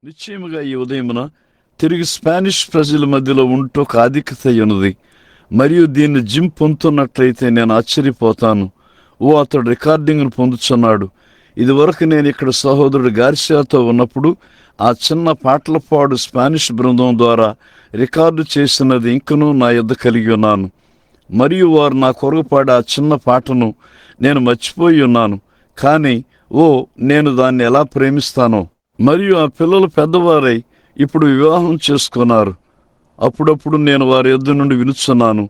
నిశ్చయముగా ఈ ఉదయమున తిరిగి స్పానిష్ ప్రజల మధ్యలో ఉంటూ ఒక ఆధిక్యత ఉన్నది. మరియు దీన్ని జిమ్ పొందుతున్నట్లయితే నేను ఆశ్చర్యపోతాను. అతడు రికార్డింగ్ను పొందుతున్నాడు. ఇదివరకు నేను ఇక్కడ సహోదరుడు గార్సియాతో ఉన్నప్పుడు ఆ చిన్న పాటల పాడు స్పానిష్ బృందం ద్వారా రికార్డు చేసినది ఇంకనూ నా యొద్ద కలిగి ఉన్నాను. మరియు వారు నా కొరకు పాడే ఆ చిన్న పాటను నేను మర్చిపోయి ఉన్నాను. కానీ నేను దాన్ని ఎలా ప్రేమిస్తానో. మరియు ఆ పిల్లలు పెద్దవారై ఇప్పుడు వివాహం చేసుకున్నారు. అప్పుడప్పుడు నేను వారి యొద్ద నుండి వినుచున్నాను.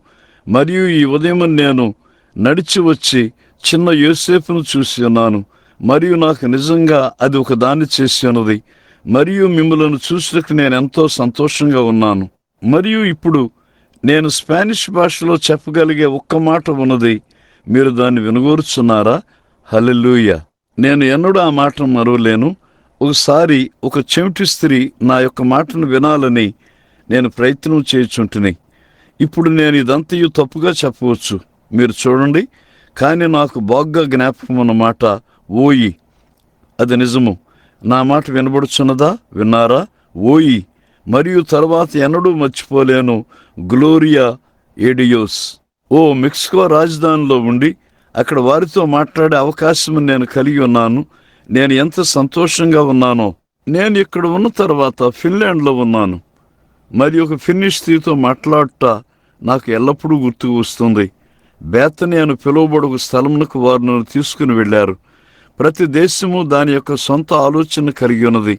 మరియు ఈ ఉదయం నేను నడిచి వచ్చి చిన్న యోసేపును చూసి ఉన్నాను. మరియు నాకు నిజంగా అది ఒక దాన్ని చేసి ఉన్నది. మరియు మిమ్మలను చూసినకు నేను ఎంతో సంతోషంగా ఉన్నాను. మరియు ఇప్పుడు నేను స్పానిష్ భాషలో చెప్పగలిగే ఒక్క మాట ఉన్నది. మీరు దాన్ని వినగోరుచున్నారా? హల్లెలూయా. నేను ఎన్నడూ ఆ మాటను మరవలేను. ఒకసారి ఒక చెవిటి స్త్రీ నా యొక్క మాటను వినాలని నేను ప్రయత్నం చేయుచుంటిని. ఇప్పుడు నేను ఇదంతయు తప్పుగా చెప్పవచ్చు, మీరు చూడండి. కానీ నాకు బాగా జ్ఞాపకం అన్నమాట. ఓయి, అది నిజము. నా మాట వినబడుచున్నదా? విన్నారా? ఓయి. మరియు తర్వాత ఎన్నడూ మర్చిపోలేను, గ్లోరియా ఏడియోస్. మెక్సికో రాజధానిలో ఉండి అక్కడ వారితో మాట్లాడే అవకాశం నేను కలిగి ఉన్నాను. నేను ఎంత సంతోషంగా ఉన్నానో. నేను ఇక్కడ ఉన్న తర్వాత ఫిన్లాండ్లో ఉన్నాను. మరి ఒక ఫిన్నిష్ స్త్రీతో మాట్లాడుట నాకు ఎల్లప్పుడూ గుర్తుకు వస్తుంది. బేతని అని పిలువబడు స్థలమునకు వారు నన్ను తీసుకుని వెళ్ళారు. ప్రతి దేశము దాని యొక్క సొంత ఆలోచన కలిగి ఉన్నది.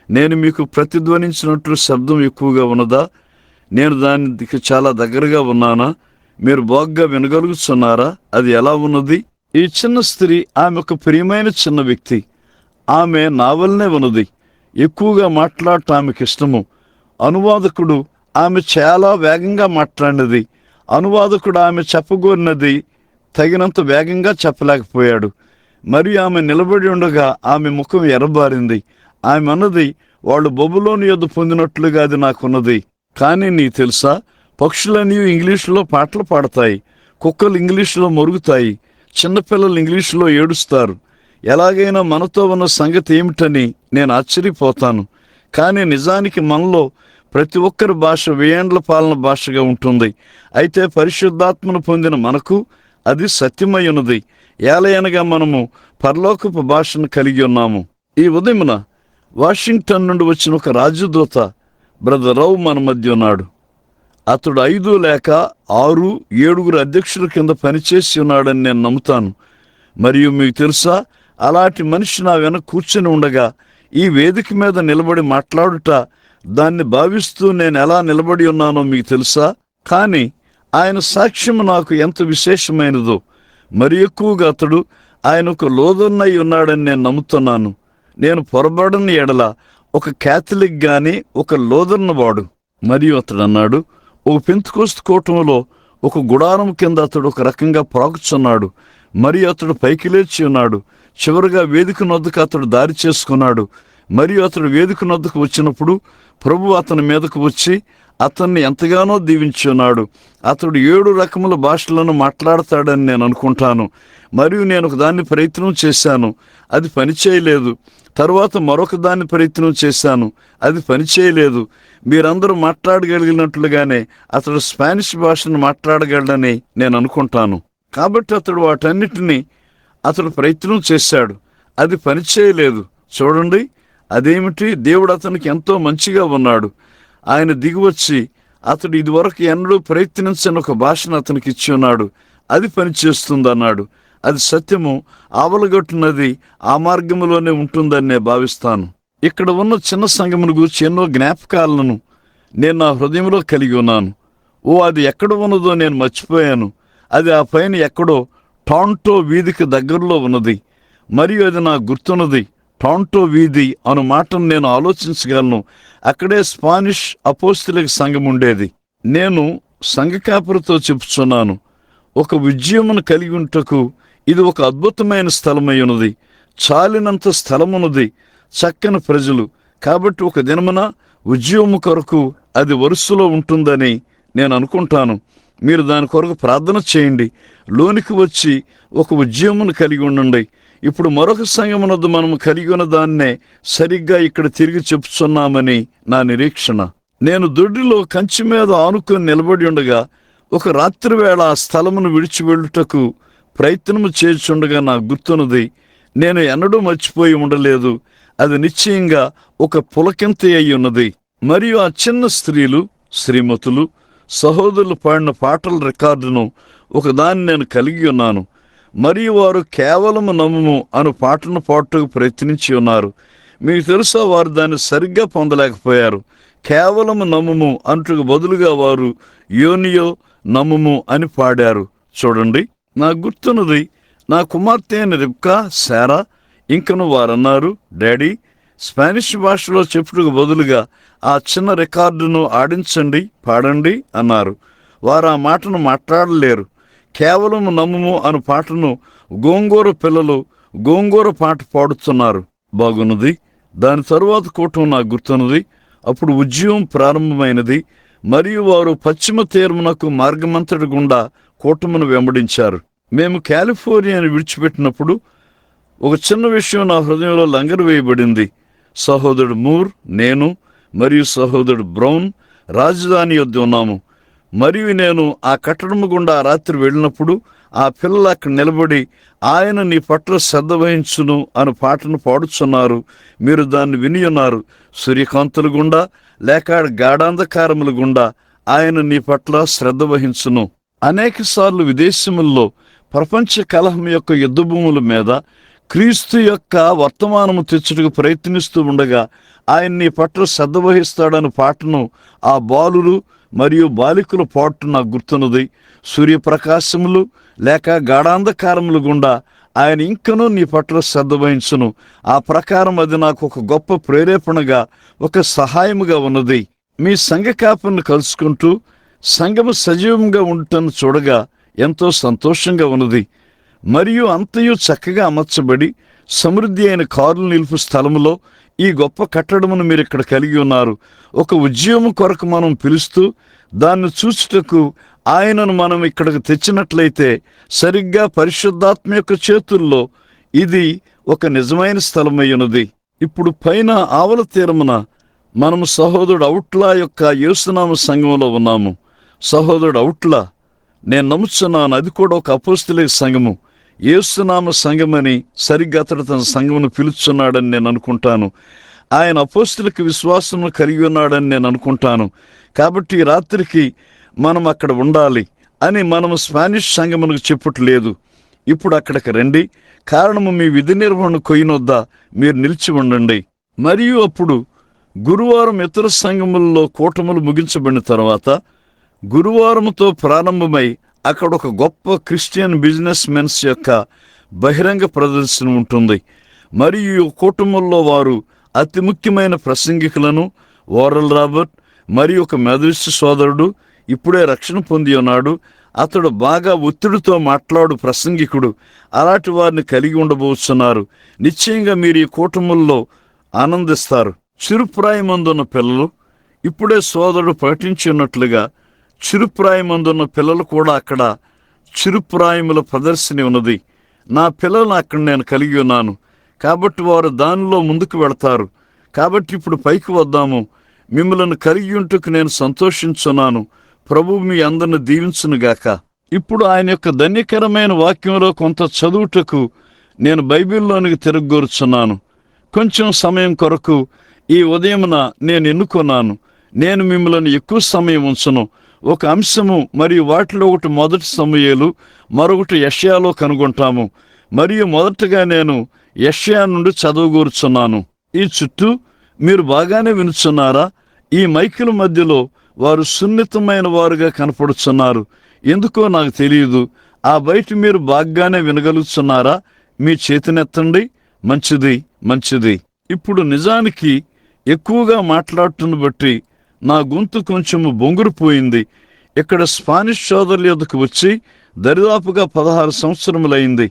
నేను మీకు ప్రతిధ్వనించినట్లు శబ్దం ఎక్కువగా ఉన్నదా? నేను దానికి చాలా దగ్గరగా ఉన్నానా? మీరు బాగా వినగలుగుతున్నారా? అది ఎలా ఉన్నది? ఈ చిన్న స్త్రీ ఆమె ఒక ప్రియమైన చిన్న వ్యక్తి. ఆమె నా వల్లనే ఉన్నది. ఎక్కువగా మాట్లాడటం ఆమెకి ఇష్టము. అనువాదకుడు ఆమె చాలా వేగంగా మాట్లాడినది. అనువాదకుడు ఆమె చెప్పగోరినది తగినంత వేగంగా చెప్పలేకపోయాడు. మరియు ఆమె నిలబడి ఉండగా ఆమె ముఖం ఎర్రబారింది. ఆమె అన్నది, వాళ్ళు బబులోను యొద్ద పొందినట్లుగా అది నాకున్నది. కానీ నీకు తెలుసా, పక్షులన్నీ ఇంగ్లీషులో పాటలు పాడతాయి, కుక్కలు ఇంగ్లీషులో మొరుగుతాయి, చిన్నపిల్లలు ఇంగ్లీషులో ఏడుస్తారు. ఎలాగైనా మనతో ఉన్న సంగతి ఏమిటని నేను ఆశ్చర్యపోతాను. కానీ నిజానికి మనలో ప్రతి ఒక్కరి భాష వేయండ్ల పాలన భాషగా ఉంటుంది. అయితే పరిశుద్ధాత్మను పొందిన మనకు అది సత్యమై ఉన్నది. ఏలయనగా మనము పరలోకపు భాషను కలిగి ఉన్నాము. ఈ ఉదయమున వాషింగ్టన్ నుండి వచ్చిన ఒక రాజదూత బ్రదర్ రౌ మన మధ్య ఉన్నాడు. అతడు 5 లేక 6, 7 అధ్యక్షుల కింద పనిచేసి ఉన్నాడని నేను నమ్ముతాను. మరియు మీకు తెలుసా, అలాంటి మనిషి నా వెనక కూర్చొని ఉండగా ఈ వేదిక మీద నిలబడి మాట్లాడుట దాన్ని భావిస్తూ నేను ఎలా నిలబడి ఉన్నానో మీకు తెలుసా? కానీ ఆయన సాక్ష్యం నాకు ఎంత విశేషమైనదో. మరి ఎక్కువగా అతడు ఆయనకు లోదన్నై ఉన్నాడని నేను నమ్ముతున్నాను. నేను పొరబడని ఎడల ఒక క్యాథలిక్ గాని ఒక లోదన్న వాడు. మరియు అతడు అన్నాడు, ఒక పెంతెకోస్తు కూటమిలో ఒక గుడారం కింద అతడు ఒక రకంగా ప్రాకుచున్నాడు. మరియు అతడు పైకి లేచి ఉన్నాడు. చివరిగా వేదిక నొద్దకు అతడు దారి చేసుకున్నాడు. మరియు అతడు వేదిక నొద్దకు వచ్చినప్పుడు ప్రభు అతని మీదకు వచ్చి అతన్ని ఎంతగానో దీవించి ఉన్నాడు. అతడు 7 రకముల భాషలను మాట్లాడతాడని నేను అనుకుంటాను. మరియు నేను ఒక దాన్ని ప్రయత్నం చేశాను, అది పనిచేయలేదు. తరువాత మరొక దాన్ని ప్రయత్నం చేశాను, అది పనిచేయలేదు. మీరందరూ మాట్లాడగలిగినట్లుగానే అతడు స్పానిష్ భాషను మాట్లాడగలడని నేను అనుకుంటాను. కాబట్టి అతడు వాటన్నిటినీ ప్రయత్నం చేశాడు, అది పనిచేయలేదు. చూడండి, అదేమిటి? దేవుడు అతనికి ఎంతో మంచిగా ఉన్నాడు. ఆయన దిగివచ్చి అతడు ఇదివరకు ఎన్నడూ ప్రయత్నించని ఒక భాషను అతనికి ఇచ్చి ఉన్నాడు, అది పనిచేస్తుంది అన్నాడు. అది సత్యము. ఆవలగొట్టున్నది ఆ మార్గంలోనే ఉంటుందని నేను భావిస్తాను. ఇక్కడ ఉన్న చిన్న సంఘమును గురించి ఎన్నో జ్ఞాపకాలను నేను నా హృదయంలో కలిగి ఉన్నాను. అది ఎక్కడ ఉన్నదో నేను మర్చిపోయాను. అది ఆ పైన ఎక్కడో టాంటో వీధికి దగ్గరలో ఉన్నది. మరియు అది నాకు గుర్తున్నది. టాంటో వీధి అను మాటను నేను ఆలోచించగలను. అక్కడే స్పానిష్ అపోస్తలిక సంఘం ఉండేది. నేను సంఘ కాపురితో చెప్పుచున్నాను, ఒక విజయమును కలిగి ఉంటకు ఇది ఒక అద్భుతమైన స్థలమై ఉన్నది. చాలినంత స్థలమున్నది, చక్కని ప్రజలు. కాబట్టి ఒక దినమున ఉద్యమము కొరకు అది వరుసలో ఉంటుందని నేను అనుకుంటాను. మీరు దాని కొరకు ప్రార్థన చేయండి. లోనికి వచ్చి ఒక ఉద్యమమును కలిగి ఉండండి. ఇప్పుడు మరొక సంఘమునొద్ద మనము కలిగి ఉన్న దాన్నే సరిగ్గా ఇక్కడ తిరిగి చెప్పుచున్నామని నా నిరీక్షణ. నేను దొడ్డిలో కంచి మీద ఆనుకొని నిలబడి ఉండగా ఒక రాత్రి వేళ ఆ స్థలమును విడిచి వెళ్ళుటకు ప్రయత్నము చేయుచుండగా నాకు గుర్తున్నది. నేను ఎన్నడూ మర్చిపోయి ఉండలేదు. అది నిశ్చయంగా ఒక పులకింత అయి ఉన్నది. మరియు ఆ చిన్న స్త్రీలు, శ్రీమతులు, సహోదరులు పాడిన పాటల రికార్డును ఒకదాన్ని నేను కలిగి ఉన్నాను. మరియు వారు కేవలము నమ్ముము అను పాటను పాటుకు ప్రయత్నించి ఉన్నారు. మీకు తెలుసా, వారు దాన్ని సరిగ్గా పొందలేకపోయారు. కేవలము నమ్ముము అంటుకు బదులుగా వారు యోనియో నమ్ముము అని పాడారు. చూడండి, నాకు గుర్తున్నది. నా కుమార్తె అయిన రిబ్కా, శారా ఇంకను వారన్నారు, డాడీ, స్పానిష్ భాషలో చెప్పుటకు బదులుగా ఆ చిన్న రికార్డును ఆడించండి, పాడండి అన్నారు. వారు ఆ మాటను మాట్లాడలేరు. కేవలం నమ్ముము అను పాటను గోంగూర పిల్లలు గోంగూర పాట పాడుతున్నారు. బాగున్నది. దాని తరువాత కూటం నాకు గుర్తున్నది. అప్పుడు ఉద్యమం ప్రారంభమైనది. మరియు వారు పశ్చిమ తీరమునకు మార్గమంతటి గుండా కూటమును వెంబడించారు. మేము కాలిఫోర్నియాను విడిచిపెట్టినప్పుడు ఒక చిన్న విషయం నా హృదయంలో లంగరు వేయబడింది. సహోదరుడు మూర్, నేను మరియు సహోదరుడు బ్రౌన్ రాజధాని యొద్ద ఉన్నాము. మరియు నేను ఆ కట్టడము గుండా రాత్రి వెళ్ళినప్పుడు ఆ పిల్లలు అక్కడ నిలబడి ఆయన నీ పట్ల శ్రద్ధ వహించును అను పాటను పాడుచున్నారు. మీరు దాన్ని విని ఉన్నారు. సూర్యకాంతుల గుండా లేక గాఢాంధకారముల గుండా ఆయన నీ పట్ల శ్రద్ధ వహించును. అనేక సార్లు విదేశముల్లో ప్రపంచ కలహం యొక్క యుద్ధ భూముల మీద క్రీస్తు యొక్క వర్తమానము తెచ్చుటకు ప్రయత్నిస్తూ ఉండగా ఆయన నీ పట్ల శ్రద్ధ వహిస్తాడని పాటను ఆ బాలురు మరియు బాలికలు పాటు నాకు గుర్తున్నది. సూర్యప్రకాశములు లేక గాఢాంధకారములు గుండా ఆయన ఇంకనూ నీ పట్ల శ్రద్ధ వహించును. ఆ ప్రకారం అది నాకు ఒక గొప్ప ప్రేరేపణగా, ఒక సహాయముగా ఉన్నది. మీ సంఘ కాపులను కలుసుకుంటూ సంఘము సజీవంగా ఉండటను చూడగా ఎంతో సంతోషంగా ఉన్నది. మరియు అంతయు చక్కగా అమర్చబడి సమృద్ధి అయిన కారులు నిలుపు స్థలములో ఈ గొప్ప కట్టడమును మీరు ఇక్కడ కలిగి ఉన్నారు. ఒక ఉద్యమం కొరకు మనం పిలుస్తూ దాన్ని చూచుటకు ఆయనను మనం ఇక్కడికి తెచ్చినట్లయితే సరిగ్గా పరిశుద్ధాత్మ యొక్క చేతుల్లో ఇది ఒక నిజమైన స్థలమై ఉన్నది. ఇప్పుడు పైన ఆవల తీరమున మనము సహోదరుడు అవుట్లా యొక్క యేసునామ సంఘంలో ఉన్నాము. సహోదరుడు అవుట్లా, నేను నమ్ముచున్నాను అది కూడా ఒక అపోస్తలిక సంఘము, యేసునామ సంఘమని సరిగ్గా అతడు తన సంఘమును పిలుచున్నాడని నేను అనుకుంటాను. ఆయన అపోస్తలిక విశ్వాసమును కలిగి ఉన్నాడని నేను అనుకుంటాను. కాబట్టి ఈ రాత్రికి మనం అక్కడ ఉండాలి అని మనము స్పానిష్ సంఘమునకు చెప్పుటలేదు. ఇప్పుడు అక్కడికి రండి. కారణము మీ విధి నిర్వహణ కొయ్యనొద్ద మీరు నిలిచి ఉండండి. మరియు అప్పుడు గురువారం ఇతర సంఘములలో కూటములు ముగించబడిన తర్వాత గురువారముతో ప్రారంభమై అక్కడ ఒక గొప్ప క్రిస్టియన్ బిజినెస్ మెన్స్ యొక్క బహిరంగ ప్రదర్శన ఉంటుంది. మరియు కూటముల్లో వారు అతి ముఖ్యమైన ప్రసంగికులను, ఓరల్ రాబర్ట్ మరియు ఒక మెథడిస్ట్ సోదరుడు ఇప్పుడే రక్షణ పొంది ఉన్నాడు, అతడు బాగా ఒత్తిడితో మాట్లాడు ప్రసంగికుడు, అలాంటి వారిని కలిగి ఉండబోతున్నారు. నిశ్చయంగా మీరు ఈ కూటముల్లో ఆనందిస్తారు. చిరుప్రాయమందున్న పిల్లలు, ఇప్పుడే సోదరుడు ప్రకటించి ఉన్నట్లుగా చిరుప్రాయమందున్న పిల్లలు కూడా అక్కడ చిరుప్రాయముల ప్రదర్శన ఉన్నది. నా పిల్లలను అక్కడ నేను కలిగి ఉన్నాను కాబట్టి వారు దానిలో ముందుకు వెళతారు. కాబట్టి ఇప్పుడు పైకి వద్దాము. మిమ్మల్ని కలిగి ఉంటకు నేను సంతోషించున్నాను. ప్రభువు మీ అందరిని దీవించునుగాక. ఇప్పుడు ఆయన యొక్క ధన్యకరమైన వాక్యంలో కొంత చదువుటకు నేను బైబిల్లోనికి తిరగోరుచున్నాను. కొంచెం సమయం కొరకు ఈ ఉదయమున నేను ఎన్నుకున్నాను. నేను మిమ్మల్ని ఎక్కువ సమయం ఉంచను. ఒక అంశము మరియు వాటిలో ఒకటి మొదటి సమూయేలు, మరొకటి యెషయాలో కనుగొంటాము. మరియు మొదటగా నేను యెషయా నుండి చదవగోరుచున్నాను. ఈ చుట్టూ మీరు బాగానే వినుచున్నారా? ఈ మైకుల మధ్యలో వారు సున్నితమైన వారుగా కనపడుచున్నారు. ఎందుకో నాకు తెలియదు. ఆ బయట మీరు బాగానే వినగలుగుతున్నారా? మీ చేతినెత్తండి. మంచిది, మంచిది. ఇప్పుడు నిజానికి ఎక్కువగా మాట్లాడుతున్న బట్టి నా గొంతు కొంచెము బొంగురుపోయింది. ఇక్కడ స్పానిష్ సోదరుల యొద్దకు వచ్చి దరిదాపుగా 16 సంవత్సరములైంది.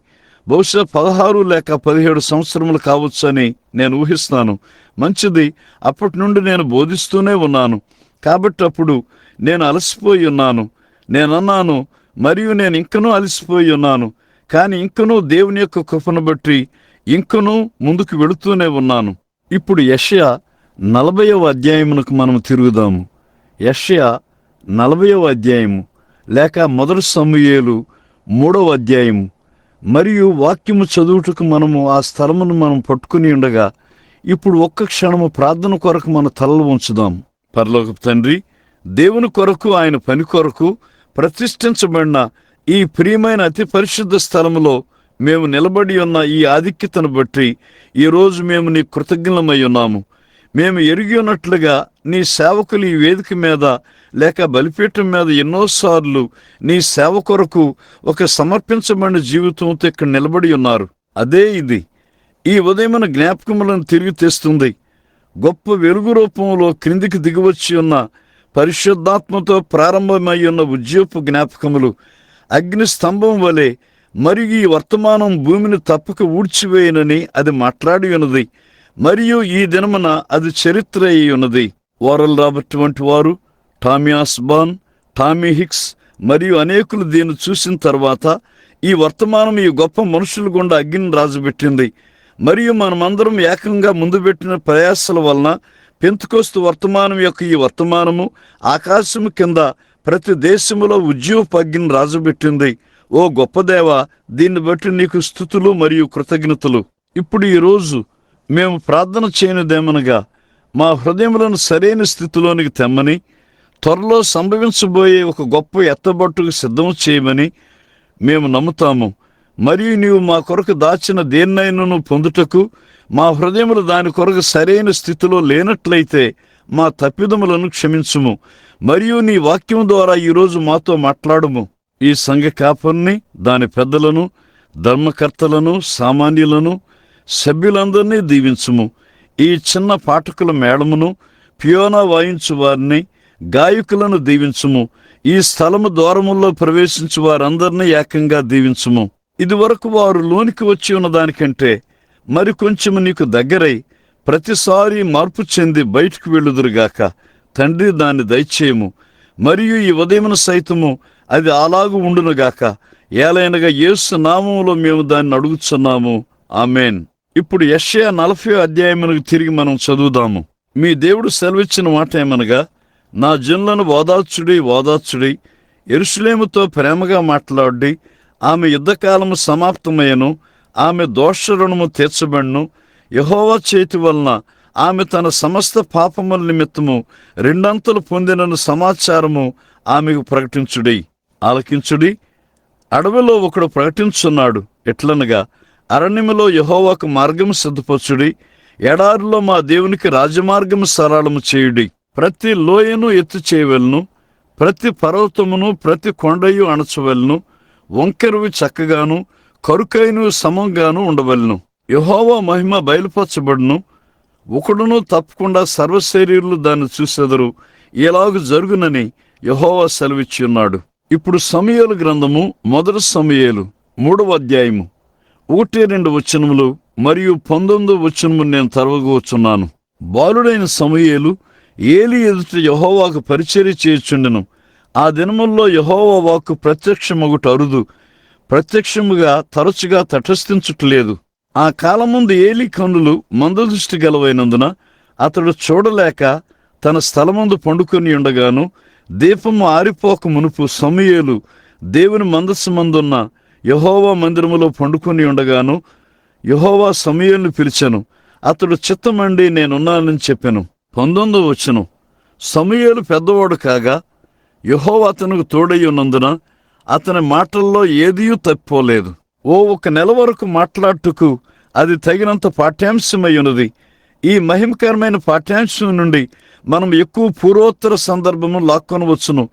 బహుశా 16 లేక 17 సంవత్సరములు కావచ్చని నేను ఊహిస్తాను. మంచిది. అప్పటి నుండి నేను బోధిస్తూనే ఉన్నాను. కాబట్టి అప్పుడు నేను అలసిపోయి ఉన్నాను. నేనన్నాను, మరియు నేను ఇంకనూ అలసిపోయి ఉన్నాను. కానీ ఇంకనూ దేవుని యొక్క కృపను బట్టి ఇంకనూ ముందుకు వెళుతూనే ఉన్నాను. ఇప్పుడు యెషయా 40వ అధ్యాయమునకు మనం తిరుగుదాము. యెషయా 40వ అధ్యాయము లేక మొదటి సమూయేలు 3వ అధ్యాయము. మరియు వాక్యము చదువుటకు మనము ఆ స్థలమును మనం పట్టుకుని ఉండగా ఇప్పుడు ఒక్క క్షణము ప్రార్థన కొరకు మన తలలు ఉంచుదాం. పరలోకపు తండ్రి, దేవుని కొరకు, ఆయన పని కొరకు ప్రతిష్ఠించబడిన ఈ ప్రియమైన అతి పరిశుద్ధ స్థలములో మేము నిలబడి ఉన్న ఈ ఆధిక్యతను బట్టి ఈరోజు మేము నీ కృతజ్ఞులమై ఉన్నాము. మేము ఎరిగి ఉన్నట్లుగా నీ సేవకులు ఈ వేదిక మీద లేక బలిపీఠం మీద ఎన్నోసార్లు నీ సేవ కొరకు ఒక సమర్పించబడిన జీవితంతో ఇక్కడ నిలబడి ఉన్నారు. అదే ఇది ఈ ఉదయమైన జ్ఞాపకములను తిరిగి తెస్తుంది. గొప్ప వెలుగు రూపంలో క్రిందికి దిగివచ్చి ఉన్న పరిశుద్ధాత్మతో ప్రారంభమై ఉన్న ఉద్యోగపు జ్ఞాపకములు అగ్ని స్తంభం వలె మరియు ఈ వర్తమానం భూమిని తప్పక ఊడ్చివేయనని అది మాట్లాడి ఉన్నది. మరియు ఈ దినమున అది చరిత్ర అయి ఉన్నది. ఓరల్ రాబర్ట్ వంటి వారు, టామీ ఆస్బాన్, టామీ హిక్స్ మరియు అనేకులు దీన్ని చూసిన తర్వాత ఈ వర్తమానం ఈ గొప్ప మనుషుల గుండా అగ్నిని రాజబెట్టింది. మరియు మనమందరం ఏకంగా ముందు పెట్టిన ప్రయాసాల వలన పెంతెకోస్తు వర్తమానం యొక్క ఈ వర్తమానము ఆకాశము కింద ప్రతి దేశములో ఉద్యోగపు అగ్నిని రాజబెట్టింది. ఓ గొప్ప దేవా, దీన్ని బట్టి నీకు స్తుతులు మరియు కృతజ్ఞతలు. ఇప్పుడు ఈరోజు మేము ప్రార్థన చేయనిదేమనగా మా హృదయములను సరైన స్థితిలోనికి తెమ్మని, త్వరలో సంభవించబోయే ఒక గొప్ప ఎత్తబట్టుకు సిద్ధం చేయమని మేము నమ్ముతాము. మరియు నీవు మా కొరకు దాచిన దేన్నైనను పొందుటకు మా హృదయములు దాని కొరకు సరైన స్థితిలో లేనట్లయితే మా తప్పిదములను క్షమించుము. మరియు నీ వాక్యం ద్వారా ఈరోజు మాతో మాట్లాడుము. ఈ సంఘ కాపరిని, దాని పెద్దలను, ధర్మకర్తలను, సామాన్యులను, సభ్యులందరినీ దీవించుము. ఈ చిన్న పాఠకుల మేళమును, పియోనా వాయించు వారిని, గాయకులను దీవించుము. ఈ స్థలము ద్వారముల్లో ప్రవేశించు వారందరినీ ఏకంగా దీవించుము. ఇదివరకు వారు లోనికి వచ్చి ఉన్న దానికంటే మరి కొంచెము నీకు దగ్గరై ప్రతిసారి మార్పు చెంది బయటకు వెళ్ళుదురుగాక. తండ్రి, దాన్ని దయచేయము. మరియు ఈ ఉదయమున సైతము అది అలాగు ఉండునుగాక. ఏలైనగా యేసు నామములో మేము దాన్ని అడుగుచున్నాము. ఆమేన్. ఇప్పుడు యెషయా 40వ అధ్యాయమునకు తిరిగి మనం చదువుదాము. మీ దేవుడు సెలవిచ్చిన మాట ఏమనగా, నా జనులను ఓదార్చుడి, యెరూషలేముతో ప్రేమగా మాట్లాడి, ఆమె యుద్ధకాలము సమాప్తమయ్యను, ఆమె దోషరుణము తీర్చబడును. యెహోవా చేతి వలన ఆమె తన సమస్త పాపముల నిమిత్తము రెండంతలు పొందినను సమాచారము ఆమెకు ప్రకటించుడి. ఆలకించుడి. అడవిలో ఒకడు ప్రకటించున్నాడు ఎట్లనగా, అరణ్యములో యెహోవాకు మార్గము సిద్ధపరచుడి, ఎడారిలో మా దేవునికి రాజమార్గము సరళము చేయుడి. ప్రతి లోయను ఎత్తు చేయవలను, ప్రతి పర్వతమును ప్రతి కొండయు అణచవలను, వంకెరువి చక్కగాను కరుకైను సమంగాను ఉండవలను. యెహోవా మహిమ బయలుపరచబడును, ఒకడును తప్పకుండా సర్వశరీరులు దాన్ని చూసెదరు. ఇలాగు జరుగునని యెహోవా సెలవిచ్చి ఉన్నాడు. ఇప్పుడు సమూయేలు గ్రంథము మొదటి సమూయేలు 3వ అధ్యాయము 1-2 వచనములు మరియు 19వ వచనము నేను చదవగోచున్నాను. బాలుడైన సమూయేలు ఏలీ ఎదుట యెహోవాకు పరిచర్య చేయుచుండెను. ఆ దినముల్లో యెహోవా వాక్కు ప్రత్యక్షమగుట అరుదు, ప్రత్యక్షముగా తరచుగా తటస్థించుటలేదు. ఆ కాలముందు ఏలీ కన్నులు మందదృష్టి గలవైనందున అతడు చూడలేక తన స్థలమందు పండుకొని ఉండగాను, దీపము ఆరిపోక మునుపు సమూయేలు దేవుని మందసమందున్న యెహోవా మందిరములో పండుకొని ఉండగాను యెహోవా సమూయేలును పిలిచెను. అతడు చిత్తమండి నేనున్నానని చెప్పెను. 19వ వచనం. సమూయేలు పెద్దవాడు కాగా యెహోవా అతనికి తోడై ఉన్నందున అతని మాటల్లో ఏదియూ తప్పిపోలేదు. ఒక నెల వరకు మాట్లాడుటకు అది తగినంత పాఠ్యాంశమై ఉన్నది. ఈ మహిమకరమైన పాఠ్యాంశం నుండి మనం ఎక్కువ పూర్వోత్తర సందర్భము లాక్కొనవచ్చును.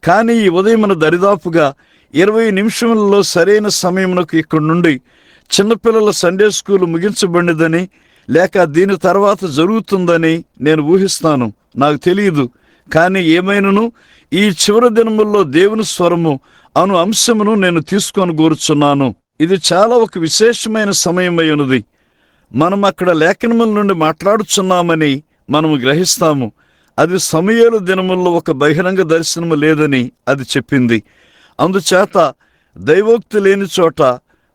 కానీ ఈ ఉదయమున దరిదాపుగా 20 నిమిషములలో సరైన సమయమునకు ఇక్కడి నుండి చిన్నపిల్లల సండే స్కూల్ ముగించబడినదని లేక దీని తర్వాత జరుగుతుందని నేను ఊహిస్తాను. నాకు తెలియదు. కానీ ఏమైనను ఈ చివరి దినముల్లో దేవుని స్వరము అను అంశమును నేను తీసుకొని కోరుచున్నాను. ఇది చాలా ఒక విశేషమైన సమయమై ఉన్నది. మనం అక్కడ లేఖనముల నుండి మాట్లాడుచున్నామని మనము గ్రహిస్తాము. అది సమూయేలు దినముల్లో ఒక బహిరంగ దర్శనము లేదని అది చెప్పింది. అందుచేత దైవోక్తి లేని చోట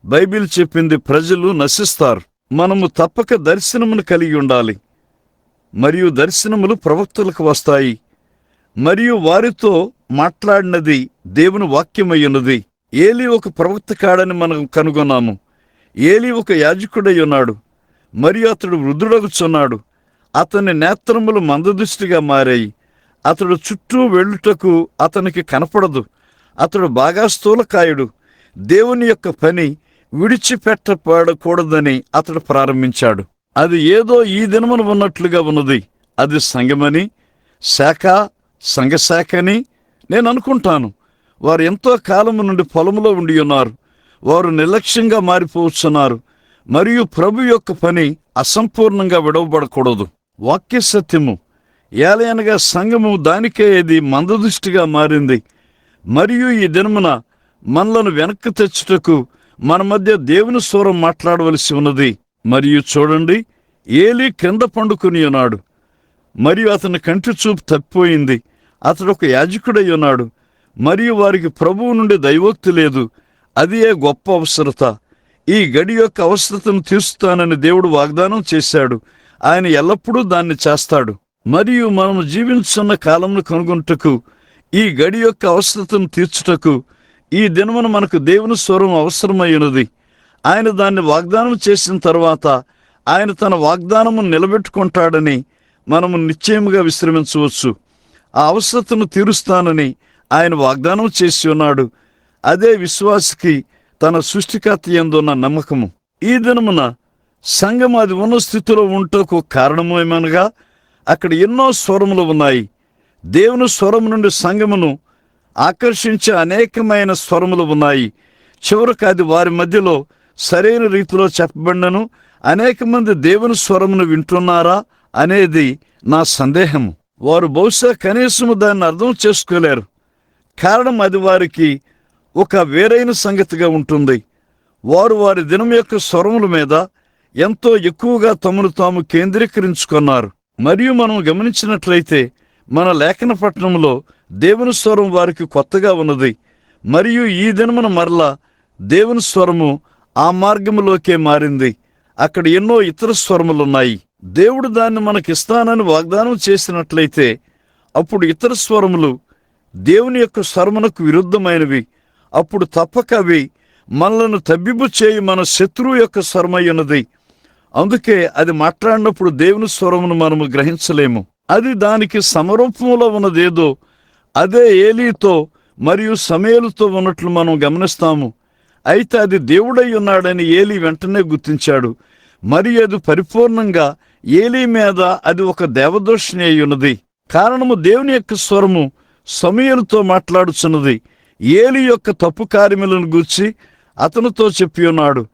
బైబిల్ చెప్పింది ప్రజలు నశిస్తారు. మనము తప్పక దర్శనమును కలిగి ఉండాలి. మరియు దర్శనములు ప్రవక్తలకు వస్తాయి. మరియు వారితో మాట్లాడినది దేవుని వాక్యమై ఉన్నది. ఏలీ ఒక ప్రవక్త కాడని మనం కనుగొన్నాము. ఏలీ ఒక యాజకుడై ఉన్నాడు. మరియు అతడు వృద్ధుడగుచున్నాడు. అతని నేత్రములు మందదృష్టిగా మారాయి. అతడు చుట్టూ వెళ్ళుటకు అతనికి కనపడదు. అతడు బాగా స్థూలకాయుడు. దేవుని యొక్క పని విడిచిపెట్టబడకూడదని అతడు ప్రారంభించాడు. అది ఏదో ఈ దినమున ఉన్నట్లుగా ఉన్నది. అది సంఘమని, శాఖ, సంఘశాఖని నేను అనుకుంటాను. వారు ఎంతో కాలము నుండి పొలములో ఉండి ఉన్నారు. వారు నిర్లక్ష్యంగా మారిపోవచ్చున్నారు. మరియు ప్రభు యొక్క పని అసంపూర్ణంగా విడవబడకూడదు. వాక్య సత్యము ఏలయనగా సంఘము దానికే ఇది మందదృష్టిగా మారింది. మరియు ఈ దినమున మనలను వెనక్కి తెచ్చుటకు మన మధ్య దేవుని స్వరం మాట్లాడవలసి ఉన్నది. మరియు చూడండి, ఏలీ క్రింద పండుకొని ఉన్నాడు. మరియు అతని కంటి చూపు తప్పిపోయింది. అతడు ఒక యాజకుడై ఉన్నాడు. మరియు వారికి ప్రభువు నుండి దైవోక్తి లేదు. అది గొప్ప అవసరత. ఈ గడి యొక్క అవసరతను తీరుస్తానని దేవుడు వాగ్దానం చేశాడు. ఆయన ఎల్లప్పుడూ దాన్ని చేస్తాడు. మరియు మనము జీవించున్న కాలంను కనుగొనుటకు, ఈ గడి యొక్క అవసరతను తీర్చుటకు ఈ దినమున మనకు దేవుని స్వరం అవసరమైనది. ఆయన దాన్ని వాగ్దానం చేసిన తర్వాత ఆయన తన వాగ్దానము నిలబెట్టుకుంటాడని మనము నిశ్చయముగా విశ్రమించవచ్చు. ఆ అవసరతను తీరుస్తానని ఆయన వాగ్దానం చేసి ఉన్నాడు. అదే విశ్వాసికి తన సృష్టికర్త యందున్న నమ్మకము. ఈ దినమున సంఘం అది ఉన్న స్థితిలో ఉంటకు కారణము ఏమనగా అక్కడ ఎన్నో స్వరములు ఉన్నాయి. దేవుని స్వరము నుండి సంఘమును ఆకర్షించే అనేకమైన స్వరములు ఉన్నాయి. చివరికి అది వారి మధ్యలో సరైన రీతిలో చెప్పబడినను అనేక మంది దేవుని స్వరమును వింటున్నారా అనేది నా సందేహము. వారు బహుశా కనీసము దాన్ని అర్థం చేసుకోలేరు. కారణం అది వారికి ఒక వేరైన సంగతిగా ఉంటుంది. వారు వారి దినం యొక్క స్వరముల మీద ఎంతో ఎక్కువగా తమను తాము కేంద్రీకరించుకున్నారు. మరియు మనం గమనించినట్లయితే మన లేఖన పట్టణంలో దేవుని స్వరం వారికి కొత్తగా ఉన్నది. మరియు ఈ దినమున మరలా దేవుని స్వరము ఆ మార్గములోకే మారింది. అక్కడ ఎన్నో ఇతర స్వరములున్నాయి. దేవుడు దాన్ని మనకిస్తానని వాగ్దానం చేసినట్లయితే అప్పుడు ఇతర స్వరములు దేవుని యొక్క స్వరమునకు విరుద్ధమైనవి. అప్పుడు తప్పక అవి మనలను తబ్బిబ్బు చేయి మన శత్రువు యొక్క స్వరమై ఉన్నది. అందుకే అది మాట్లాడినప్పుడు దేవుని స్వరమును మనము గ్రహించలేము. అది దానికి సమరూపంలో ఉన్నదేదో అదే ఏలీతో మరియు సమూయేలుతో ఉన్నట్లు మనం గమనిస్తాము. అయితే అది దేవుడై ఉన్నాడని ఏలీ వెంటనే గుర్తించాడు. మరియు అది పరిపూర్ణంగా ఏలీ మీద అది ఒక దేవదోషిని అయి ఉన్నది. కారణము దేవుని యొక్క స్వరము సమూయేలుతో మాట్లాడుచున్నది. ఏలీ యొక్క తప్పు కార్యములను గూర్చి అతనితో చెప్పి ఉన్నాడు.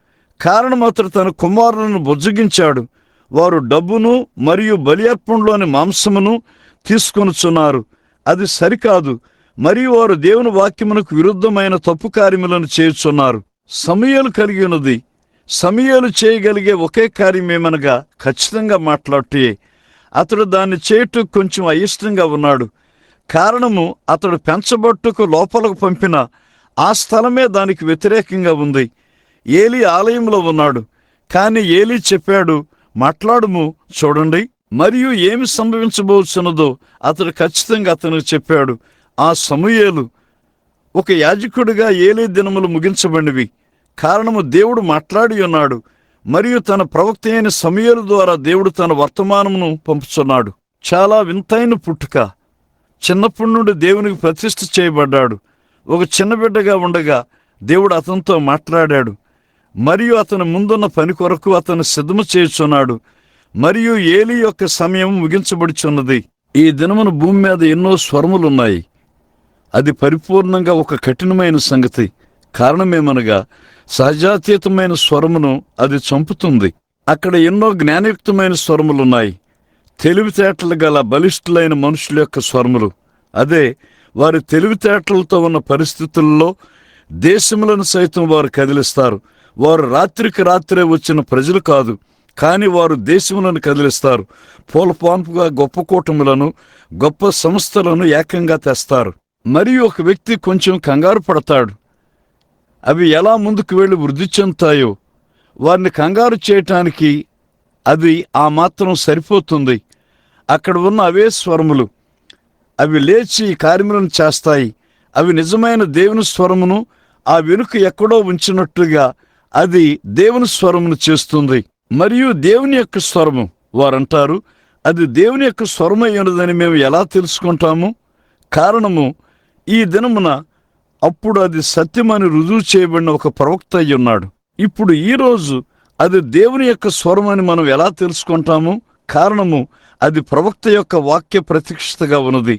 కారణం అతడు తన కుమారులను బుజ్జగించాడు. వారు డబ్బును మరియు బలి అర్పణలోని మాంసమును తీసుకొనుచున్నారు. అది సరికాదు. మరియు వారు దేవుని వాక్యమునకు విరుద్ధమైన తప్పు కార్యములను చేయుచున్నారు. సమూయేలు కలిగి ఉన్నది. సమూయేలు చేయగలిగే ఒకే కార్యమేమనగా ఖచ్చితంగా మాట్లాడితే అతడు దాన్ని చేయుటకు కొంచెం అయిష్టంగా ఉన్నాడు. కారణము అతడు పెంచబట్టుకు లోపలకు పంపిన ఆ స్థలమే దానికి వ్యతిరేకంగా ఉంది. ఏలీ ఆలయంలో ఉన్నాడు. కానీ ఏలీ చెప్పాడు, మాట్లాడుము చూడండి. మరియు ఏమి సంభవించబోతున్నదో అతడు ఖచ్చితంగా అతనికి చెప్పాడు. ఆ సమూయేలు ఒక యాజకుడిగా ఏలీ దినములు ముగించబడినవి. కారణము దేవుడు మాట్లాడి ఉన్నాడు. మరియు తన ప్రవక్త అయిన సమూయేలు ద్వారా దేవుడు తన వర్తమానమును పంపుచున్నాడు. చాలా వింతైన పుట్టుక. చిన్నప్పటి నుండి దేవునికి ప్రతిష్ఠ చేయబడ్డాడు. ఒక చిన్న బిడ్డగా ఉండగా దేవుడు అతనితో మాట్లాడాడు. మరియు అతని ముందున్న పని కొరకు అతను సిద్ధము చేయుచున్నాడు. మరియు ఏలీ యొక్క సమయం ముగించబడుచున్నది. ఈ దినమున భూమి మీద ఎన్నో స్వరములున్నాయి. అది పరిపూర్ణంగా ఒక కఠినమైన సంగతి. కారణమేమనగా సహజాతీతమైన స్వరమును అది చంపుతుంది. అక్కడ ఎన్నో జ్ఞానయుక్తమైన స్వరములున్నాయి. తెలివితేటలు గల బలిష్ఠులైన మనుషుల యొక్క స్వరములు. అదే వారి తెలివితేటలతో ఉన్న పరిస్థితుల్లో దేశములను సైతం వారు కదిలిస్తారు. వారు రాత్రికి రాత్రే వచ్చిన ప్రజలు కాదు, కానీ వారు దేశములను కదిలిస్తారు. పోలపాన్పుగా గొప్ప కూటములను, గొప్ప సంస్థలను ఏకంగా తెస్తారు. మరియు ఒక వ్యక్తి కొంచెం కంగారు పడతాడు. అవి ఎలా ముందుకు వెళ్ళి వృద్ధి చెందుతాయో, వారిని కంగారు చేయటానికి అది ఆ మాత్రం సరిపోతుంది. అక్కడ ఉన్న అవే స్వరములు, అవి లేచి కార్యములను చేస్తాయి. అవి నిజమైన దేవుని స్వరమును ఆ వెనుక ఎక్కడో ఉంచినట్టుగా అది దేవుని స్వరమును చేస్తుంది. మరియు దేవుని యొక్క స్వరము, వారంటారు అది దేవుని యొక్క స్వరమై ఉన్నదని మేము ఎలా తెలుసుకుంటాము? కారణము, ఈ దినమున అప్పుడు అది సత్యమని రుజువు చేయబడిన ఒక ప్రవక్త అయి ఉన్నాడు. ఇప్పుడు ఈరోజు అది దేవుని యొక్క స్వరమని మనం ఎలా తెలుసుకుంటాము? కారణము, అది ప్రవక్త యొక్క వాక్య ప్రతిష్ఠగా ఉన్నది.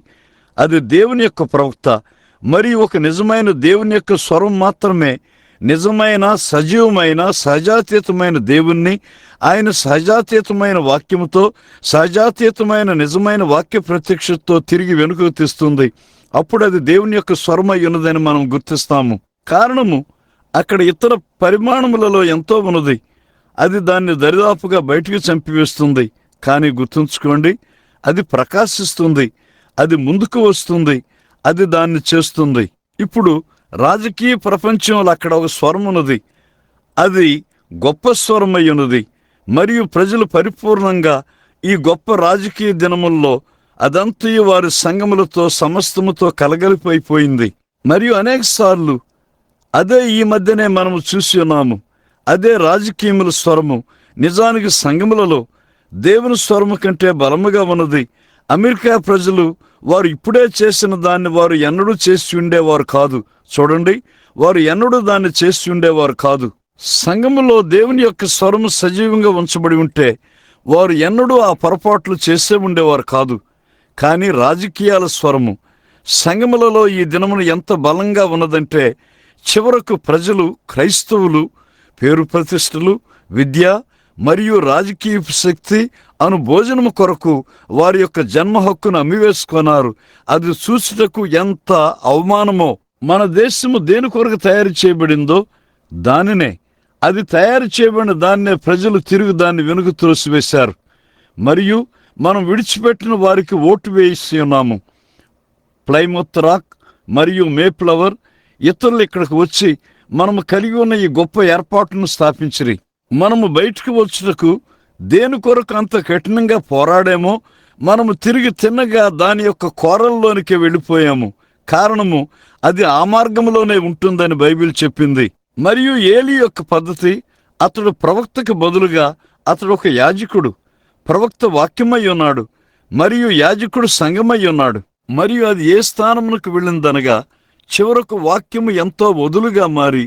అది దేవుని యొక్క ప్రవక్త. మరియు ఒక నిజమైన దేవుని యొక్క స్వరం మాత్రమే నిజమైన సజీవమైన సహజాతీతమైన దేవుణ్ణి ఆయన సహజాతీతమైన వాక్యముతో సహజాతీతమైన నిజమైన వాక్య ప్రత్యక్షతతో తిరిగి వెనుకకు తెస్తుంది. అప్పుడు అది దేవుని యొక్క స్వరమై ఉన్నదని మనం గుర్తిస్తాము. కారణము, అక్కడ ఇతర పరిమాణములలో ఎంతో ఉన్నది. అది దాన్ని దరిదాపుగా బయటికి చంపివేస్తుంది. కానీ గుర్తుంచుకోండి, అది ప్రకాశిస్తుంది, అది ముందుకు వస్తుంది, అది దాన్ని చేస్తుంది. ఇప్పుడు రాజకీయ ప్రపంచంలో అక్కడ ఒక స్వరం ఉన్నది. అది గొప్ప స్వరమై ఉన్నది. మరియు ప్రజలు పరిపూర్ణంగా ఈ గొప్ప రాజకీయ దినముల్లో అదంతయు వారి సంగములతో సమస్తముతో కలగలిపోయిపోయింది. మరియు అనేక సార్లు అదే ఈ మధ్యనే మనము చూసి ఉన్నాము. అదే రాజకీయముల స్వరము నిజానికి సంఘములలో దేవుని స్వరము కంటే బలముగా ఉన్నది. అమెరికా ప్రజలు వారు ఇప్పుడే చేసిన దాన్ని వారు ఎన్నడూ చేసి ఉండేవారు కాదు. చూడండి, వారు ఎన్నడూ దాన్ని చేసి ఉండేవారు కాదు. సంఘములో దేవుని యొక్క స్వరము సజీవంగా ఉంచబడి ఉంటే వారు ఎన్నడూ ఆ పొరపాట్లు చేసే ఉండేవారు కాదు. కానీ రాజకీయాల స్వరము సంఘములలో ఈ దినమున ఎంత బలంగా ఉన్నదంటే, చివరకు ప్రజలు, క్రైస్తవులు పేరు ప్రతిష్టలు, విద్య మరియు రాజకీయ శక్తి అను భోజనము కొరకు వారి యొక్క జన్మ హక్కును అమ్మివేసుకున్నారు. అది చూచుటకు ఎంత అవమానమో. మన దేశము దేని కొరకు తయారు చేయబడిందో దానినే, అది తయారు చేయబడిన దాన్నే ప్రజలు తిరిగి దాన్ని వెనుక త్రోసివేశారు. మరియు మనం విడిచిపెట్టిన వారికి ఓటు వేసి ఉన్నాము. ప్లైమౌత్ రాక్ మరియు మేఫ్లవర్ ఇతరులు ఇక్కడికి వచ్చి మనము కలిగి ఉన్న ఈ గొప్ప ఏర్పాటును స్థాపించిరి. మనము బయటకు వచ్చుటకు దేని కొరకు అంత కఠినంగా పోరాడేమో మనము తిరిగి తిన్నగా దాని యొక్క కోరల్లోనికి వెళ్ళిపోయాము. కారణము, అది ఆ మార్గంలోనే ఉంటుందని బైబిల్ చెప్పింది. మరియు ఏలీ యొక్క పద్ధతి, అతడు ప్రవక్తకు బదులుగా అతడు ఒక యాజకుడు. ప్రవక్త వాక్యమై ఉన్నాడు మరియు యాజకుడు సంఘమై ఉన్నాడు. మరియు అది ఏ స్థానమునకు వెళ్ళిందనగా, చివరకు వాక్యము ఎంతో వదులుగా మారి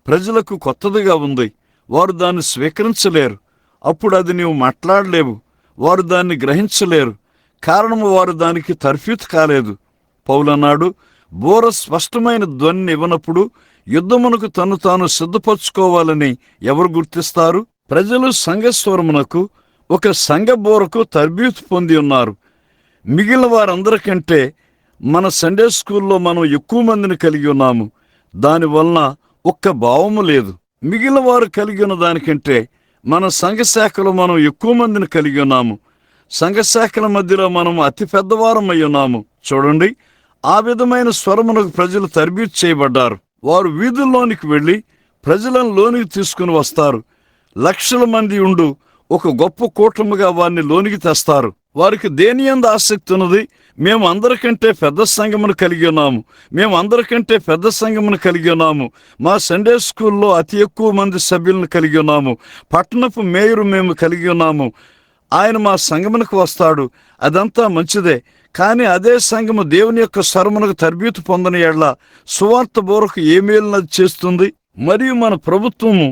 ప్రజలకు కొత్తదిగా ఉంది. వారు దాన్ని స్వీకరించలేరు. అప్పుడు అది నీవు మాట్లాడలేవు. వారు దాన్ని గ్రహించలేరు. కారణము, వారు దానికి తర్ఫీతు కాలేదు. పౌలన్నాడు, బోర స్పష్టమైన ధ్వని ఇవ్వనప్పుడు యుద్ధమునకు తను తాను సిద్ధపరచుకోవాలని ఎవరు గుర్తిస్తారు? ప్రజలు సంఘస్వరమునకు, ఒక సంఘ బోరకు తర్బీతు పొంది ఉన్నారు. మిగిలిన వారందరికంటే మన సండే స్కూల్లో మనం ఎక్కువ మందిని కలిగి ఉన్నాము. దానివలన ఒక్క భావము లేదు. మిగిలిన వారు కలిగి ఉన్న దానికంటే మన సంఘశాఖలో మనం ఎక్కువ మందిని కలిగి ఉన్నాము. సంఘశాఖల మధ్యలో మనం అతి పెద్దవారమై ఉన్నాము. చూడండి, ఆ విధమైన స్వరమునకు ప్రజలు తర్బీతు చేయబడ్డారు. వారు వీధుల్లోనికి వెళ్ళి ప్రజలను లోనికి తీసుకుని వస్తారు. లక్షల మంది ఉండు ఒక గొప్ప కూటముగా వారిని లోనికి తెస్తారు. వారికి దేని యందు ఆసక్తి ఉన్నది? మేము అందరికంటే పెద్ద సంఘమును కలిగి ఉన్నాము, మేము అందరికంటే పెద్ద సంఘమును కలిగి ఉన్నాము, మా సండే స్కూల్లో అతి ఎక్కువ మంది సభ్యులను కలిగి ఉన్నాము, పట్టణపు మేయరు మేము కలిగి ఉన్నాము, ఆయన మా సంఘమునకు వస్తాడు. అదంతా మంచిదే. కానీ అదే సంఘము దేవుని యొక్క స్వరమునకు తర్బీతు పొందని ఎడల సువార్త బోరకు ఏ మేలునది చేస్తుంది? మరియు మన ప్రభుత్వము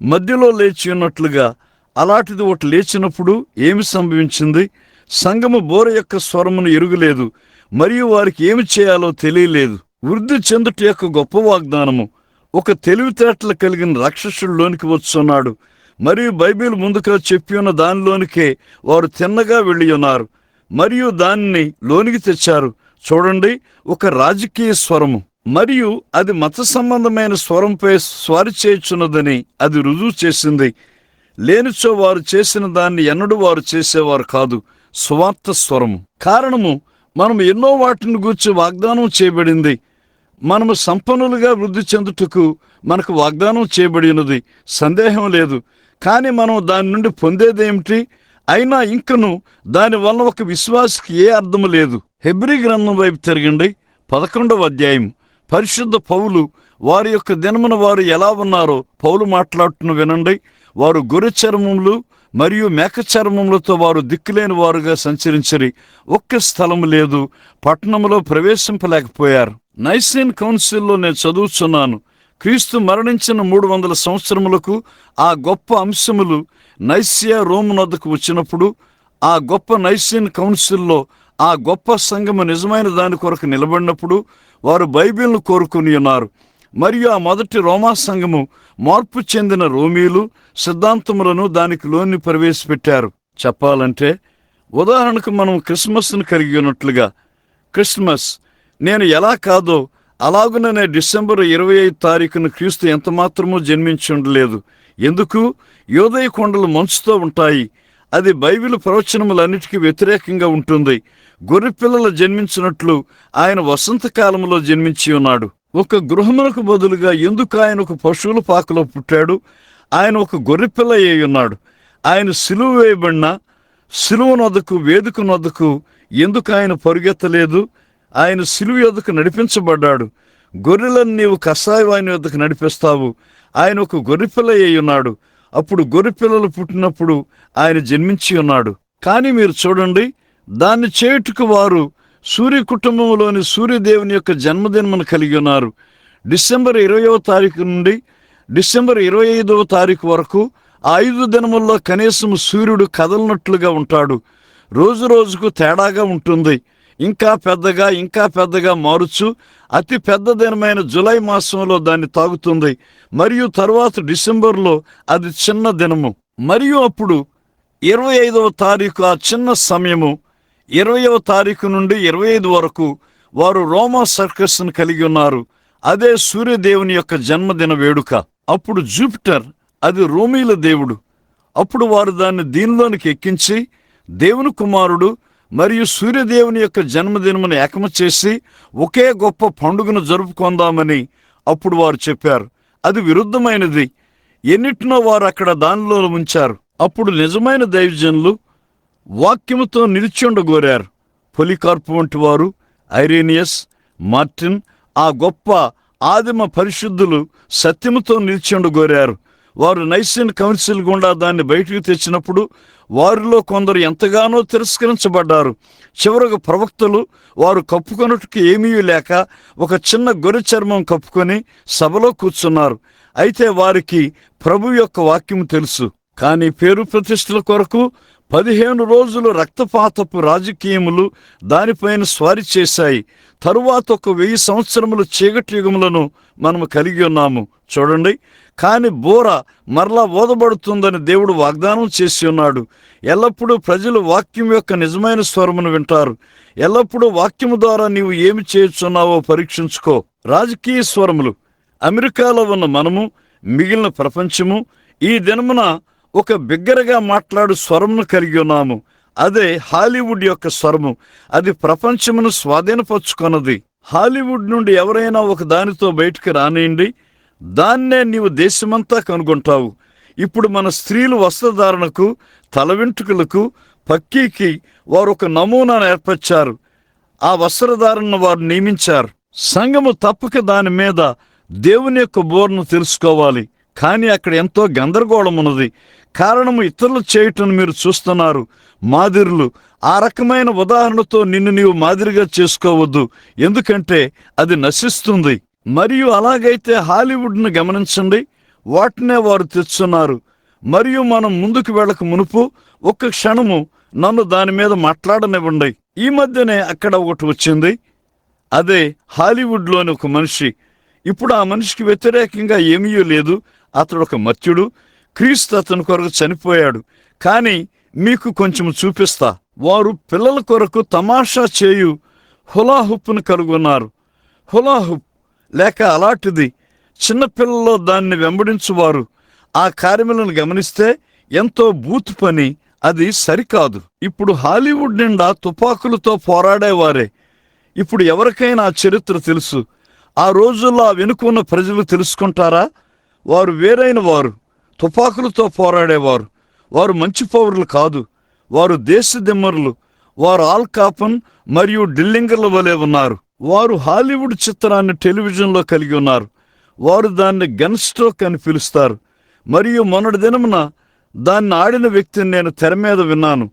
మధ్యలో లేచి ఉన్నట్లుగా అలాంటిది ఒకటి లేచినప్పుడు ఏమి సంభవించింది? సంఘము బోర యొక్క స్వరమును ఎరుగలేదు మరియు వారికి ఏమి చేయాలో తెలియలేదు. వృద్ధి చెందుట యొక్క గొప్ప వాగ్దానము, ఒక తెలివితేటలు కలిగిన రాక్షసుడిలోనికి వచ్చున్నాడు. మరియు బైబిల్ ముందుగా చెప్పి ఉన్న దానిలోనికే వారు తిన్నగా వెళ్ళి ఉన్నారు మరియు దానిని లోనికి తెచ్చారు. చూడండి, ఒక రాజకీయ స్వరము మరియు అది మత సంబంధమైన స్వరంపై స్వారీ చేయుచున్నదని అది రుజువు చేసింది. లేనిచో వారు చేసిన దాన్ని ఎన్నడూ వారు చేసేవారు కాదు. సువార్త స్వరము. కారణము, మనము ఎన్నో వాటిని గూర్చి వాగ్దానం చేయబడింది. మనము సంపన్నులుగా వృద్ధి చెందుటకు మనకు వాగ్దానం చేయబడి ఉన్నది, సందేహం లేదు. కానీ మనం దాని నుండి పొందేదేమిటి? అయినా ఇంకను దానివల్ల ఒక విశ్వాసికి ఏ అర్థము లేదు. హెబ్రీ గ్రంథం వైపు తిరగండి, 11వ అధ్యాయం. పరిశుద్ధ పౌలు వారి యొక్క దినమున వారు ఎలా ఉన్నారో పౌలు మాట్లాడుతున్న వినండి. వారు గొర్రె చర్మములు మరియు మేక చర్మములతో వారు దిక్కులేని వారుగా సంచరించరి. ఒక్క స్థలము లేదు, పట్టణంలో ప్రవేశింపలేకపోయారు. నైసీన్ కౌన్సిల్లో నేను చదువుతున్నాను. క్రీస్తు మరణించిన 300 సంవత్సరములకు ఆ గొప్ప అంశములు నైసియా రోము నొద్దకు వచ్చినప్పుడు, ఆ గొప్ప నైసీన్ కౌన్సిల్లో ఆ గొప్ప సంఘము నిజమైన దాని కొరకు నిలబడినప్పుడు వారు బైబిల్ను కోరుకుని ఉన్నారు. మరియు ఆ మొదటి రోమా సంఘము మార్పు చెందిన రోమీలు సిద్ధాంతములను దానికి లోని ప్రవేశపెట్టారు. చెప్పాలంటే ఉదాహరణకు మనం క్రిస్మస్ను కలిగి ఉన్నట్లుగా, క్రిస్మస్ నేను ఎలా కాదో అలాగుననే డిసెంబర్ 25 తారీఖున క్రీస్తు ఎంత మాత్రమూ జన్మించి ఉండలేదు. ఎందుకు? యోదయ కొండలు మంచుతో ఉంటాయి. అది బైబిల్ ప్రవచనములన్నిటికీ వ్యతిరేకంగా ఉంటుంది. గొర్రెపిల్లలు జన్మించినట్లు ఆయన వసంతకాలంలో జన్మించి ఉన్నాడు. ఒక గృహమునకు బదులుగా ఎందుకు ఆయన ఒక పశువుల పాకలో పుట్టాడు? ఆయన ఒక గొర్రెపిల్ల అయి ఉన్నాడు. ఆయన సిలువ వేయబడిన సిలువ నొద్దకు, వేదిక నొద్దకు ఎందుకు ఆయన పరుగెత్తలేదు? ఆయన సిలువ యొద్దకు నడిపించబడ్డాడు. గొర్రెలను నీవు కషాయవాని వద్దకు నడిపిస్తావు. ఆయన ఒక గొర్రెపిల్ల అయి ఉన్నాడు. అప్పుడు గొర్రెపిల్లలు పుట్టినప్పుడు ఆయన జన్మించి ఉన్నాడు. కానీ మీరు చూడండి, దాన్ని చేయుటకు వారు సూర్య కుటుంబంలోని సూర్యదేవుని యొక్క జన్మదినమును కలిగి ఉన్నారు. డిసెంబర్ 20వ తారీఖు నుండి డిసెంబర్ 25వ తారీఖు వరకు 5 దినముల్లో కనీసం సూర్యుడు కదలనట్లుగా ఉంటాడు. రోజు రోజుకు తేడాగా ఉంటుంది. ఇంకా పెద్దగా మారుచు అతి పెద్ద దినమైన జులై మాసంలో దాన్ని తాగుతుంది. మరియు తరువాత డిసెంబర్లో అది చిన్న దినము. మరియు అప్పుడు 25వ తారీఖు ఆ చిన్న సమయము, 20వ తారీఖు నుండి 25 వరకు వారు రోమా సర్కస్ను కలిగి ఉన్నారు. అదే సూర్యదేవుని యొక్క జన్మదిన వేడుక. అప్పుడు జూపిటర్, అది రోమీల దేవుడు. అప్పుడు వారు దాన్ని దీనిలోనికి ఎక్కించి దేవుని కుమారుడు మరియు సూర్యదేవుని యొక్క జన్మదినమును ఏకము చేసి ఒకే గొప్ప పండుగను జరుపుకుందామని అప్పుడు వారు చెప్పారు. అది విరుద్ధమైనది. ఎన్నిటినో వారు అక్కడ దానిలో ఉంచారు. అప్పుడు నిజమైన దైవజనులు వాక్యముతో నిలిచుండగోరారు. పొలికార్పు వంటి వారు, ఐరేనియస్, మార్టిన్, ఆ గొప్ప ఆదిమ పరిశుద్ధులు సత్యముతో నిలిచుండగోరారు. వారు నైసీన్ కౌన్సిల్ గుండా దాన్ని బయటకు తెచ్చినప్పుడు వారిలో కొందరు ఎంతగానో తిరస్కరించబడ్డారు. చివరకు ప్రవక్తలు వారు కప్పుకొనుటకు ఏమీ లేక ఒక చిన్న గొర్రె చర్మం కప్పుకొని సభలో కూర్చున్నారు. అయితే వారికి ప్రభు యొక్క వాక్యం తెలుసు. కానీ పేరు ప్రతిష్టల కొరకు 15 రోజులు రక్తపాతపు రాజకీయములు దానిపైన స్వారీ చేశాయి. తరువాత ఒక 1000 సంవత్సరములు చీకటి యుగములను మనము కలిగి ఉన్నాము. చూడండి, కాని బోర మరలా ఓదబడుతుందని దేవుడు వాగ్దానం చేసి ఉన్నాడు. ఎల్లప్పుడూ ప్రజలు వాక్యం యొక్క నిజమైన స్వరమును వింటారు. ఎల్లప్పుడూ వాక్యము ద్వారా నీవు ఏమి చేయుచున్నావో పరీక్షించుకో. రాజకీయ స్వరములు, అమెరికాలో ఉన్న మనము, మిగిలిన ప్రపంచము ఈ దినమున ఒక బిగ్గరగా మాట్లాడు స్వరమును కలిగి ఉన్నాము. అదే హాలీవుడ్ యొక్క స్వరము. అది ప్రపంచమును స్వాధీనపరుచుకున్నది. హాలీవుడ్ నుండి ఎవరైనా ఒక దానితో బయటికి రానియండి, దాన్నే నీవు దేశమంతా కనుగొంటావు. ఇప్పుడు మన స్త్రీలు వస్త్రధారణకు, తల వెంట్రుకలకు, పక్కీకి వారు ఒక నమూనాను ఏర్పరిచారు. ఆ వస్త్రధారణను వారు నియమించారు. సంఘము తప్పక దాని మీద దేవుని యొక్క బోర్ను తెలుసుకోవాలి. కానీ అక్కడ ఎంతో గందరగోళం ఉన్నది. కారణము ఇతరులు చేయటం మీరు చూస్తున్నారు. మాదిరులు, ఆ రకమైన ఉదాహరణతో నిన్ను నీవు మాదిరిగా చేసుకోవద్దు, ఎందుకంటే అది నశిస్తుంది. మరియు అలాగైతే హాలీవుడ్ను గమనించండి, వాటినే వారు తెచ్చున్నారు. మరియు మనం ముందుకు వెళ్ళక మునుపు ఒక్క క్షణము నన్ను దాని మీద మాట్లాడనివ్వండి. ఈ మధ్యనే అక్కడ ఒకటి వచ్చింది. అదే హాలీవుడ్లోని ఒక మనిషి. ఇప్పుడు ఆ మనిషికి వ్యతిరేకంగా ఏమీ లేదు. అతడు ఒక మత్యుడు. క్రీస్తు అతని కొరకు చనిపోయాడు. కానీ మీకు కొంచెం చూపిస్తా. వారు పిల్లల కొరకు తమాషా చేయు హులాహుప్ను కనుగొన్నారు. హులాహుప్ లేక అలాంటిది. చిన్నపిల్లల్లో దాన్ని వెంబడించువారు ఆ కార్యములను గమనిస్తే ఎంతో బూతు పని. అది సరికాదు. ఇప్పుడు హాలీవుడ్ నిండా తుపాకులతో పోరాడేవారే. ఇప్పుడు ఎవరికైనా ఆ చరిత్ర తెలుసు. ఆ రోజుల్లో ఆ వెనుకున్న ప్రజలు తెలుసుకుంటారా? వారు వేరైన వారు. తుపాకులతో పోరాడేవారు. వారు మంచి పౌరులు కాదు, వారు దేశదిమ్మరులు. వారు ఆల్ కాపన్ మరియు డిల్లింగర్ల వలె ఉన్నారు. వారు హాలీవుడ్ చిత్రాన్ని టెలివిజన్లో కలిగి ఉన్నారు. వారు దాన్ని గన్ స్ట్రోక్ అని పిలుస్తారు. మరియు మొన్నటి దినమున దాన్ని ఆడిన వ్యక్తిని నేను తెర మీద విన్నాను.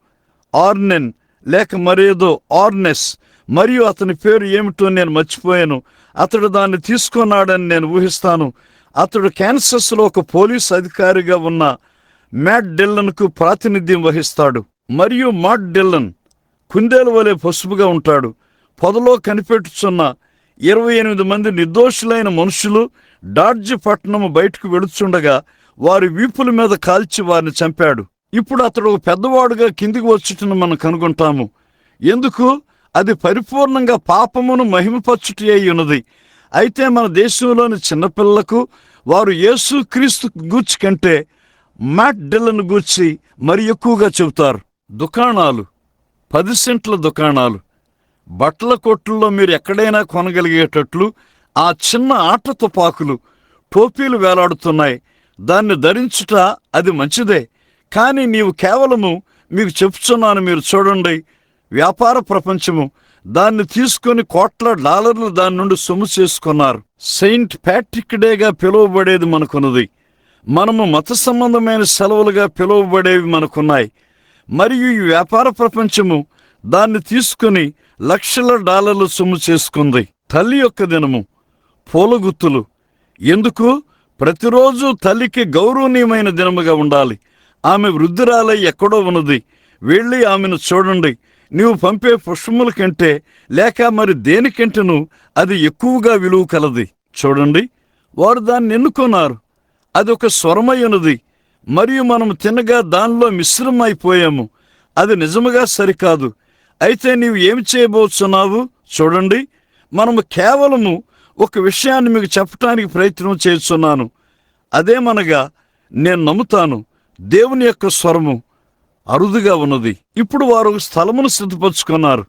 ఆర్నెన్ లేక మరేదో ఆర్నెస్, మరియు అతని పేరు ఏమిటో నేను మర్చిపోయాను. అతడు దాన్ని తీసుకున్నాడని నేను ఊహిస్తాను. అతడు కాన్సస్లో ఒక పోలీస్ అధికారిగా ఉన్న మ్యాట్ డిల్లన్కు ప్రాతినిధ్యం వహిస్తాడు. మరియు మ్యాట్ డిల్లన్ కుందేలు వలె పసుపుగా ఉంటాడు. పొదలో కనిపెట్టుచున్న 28 మంది నిర్దోషులైన మనుషులు డాడ్జ్ పట్టణము బయటకు వెళుచుండగా వారి వీపుల మీద కాల్చి వారిని చంపాడు. ఇప్పుడు అతడు పెద్దవాడుగా కిందికి వచ్చుటను మనం కనుగొంటాము. ఎందుకు? అది పరిపూర్ణంగా పాపమును మహిమపరచుట అయి ఉన్నది. అయితే మన దేశంలోని చిన్నపిల్లలకు వారు యేసు క్రీస్తు గూర్చి కంటే మ్యాట్ డిల్లన్ గూర్చి మరి ఎక్కువగా చెబుతారు. దుకాణాలు, 10 సెంట్ల దుకాణాలు, బట్టల కొట్టుల్లో మీరు ఎక్కడైనా కొనగలిగేటట్లు ఆ చిన్న ఆట తుపాకులు, టోపీలు వేలాడుతున్నాయి. దాన్ని ధరించుట అది మంచిదే, కానీ నీవు కేవలము మీకు చెప్తున్నాను, మీరు చూడండి, వ్యాపార ప్రపంచము దాన్ని తీసుకొని $1,00,00,000 దాని నుండి సొమ్ము చేసుకున్నారు. సెయింట్ ప్యాట్రిక్ డేగా పిలువబడేది మనకున్నది. మనము మత సంబంధమైన సెలవులుగా పిలువబడేవి మనకున్నాయి. మరియు ఈ వ్యాపార ప్రపంచము దాన్ని తీసుకుని $1,00,000 సొమ్ము చేసుకుంది. తల్లి యొక్క దినము, పూలగుత్తులు. ఎందుకు? ప్రతిరోజు తల్లికి గౌరవనీయమైన దినముగా ఉండాలి. ఆమె వృద్ధురాలై ఎక్కడో ఉన్నది. వెళ్ళి ఆమెను చూడండి. నీవు పంపే పుష్పముల కంటే లేక మరి దేనికంటేను అది ఎక్కువగా విలువ కలది. చూడండి, వారు దాన్ని ఎన్నుకున్నారు. అది ఒక స్వరమై ఉన్నది. మరియు మనము తినగా దానిలో మిశ్రమైపోయాము. అది నిజముగా సరికాదు. అయితే నీవు ఏమి చేయబోతున్నావు? చూడండి, మనము కేవలము ఒక విషయాన్ని మీకు చెప్పడానికి ప్రయత్నం చేస్తున్నాను. అదేమనగా, నేను నమ్ముతాను దేవుని యొక్క స్వరము అరుదుగా ఉన్నది. ఇప్పుడు వారు ఒక స్థలమును సిద్ధపరచుకున్నారు.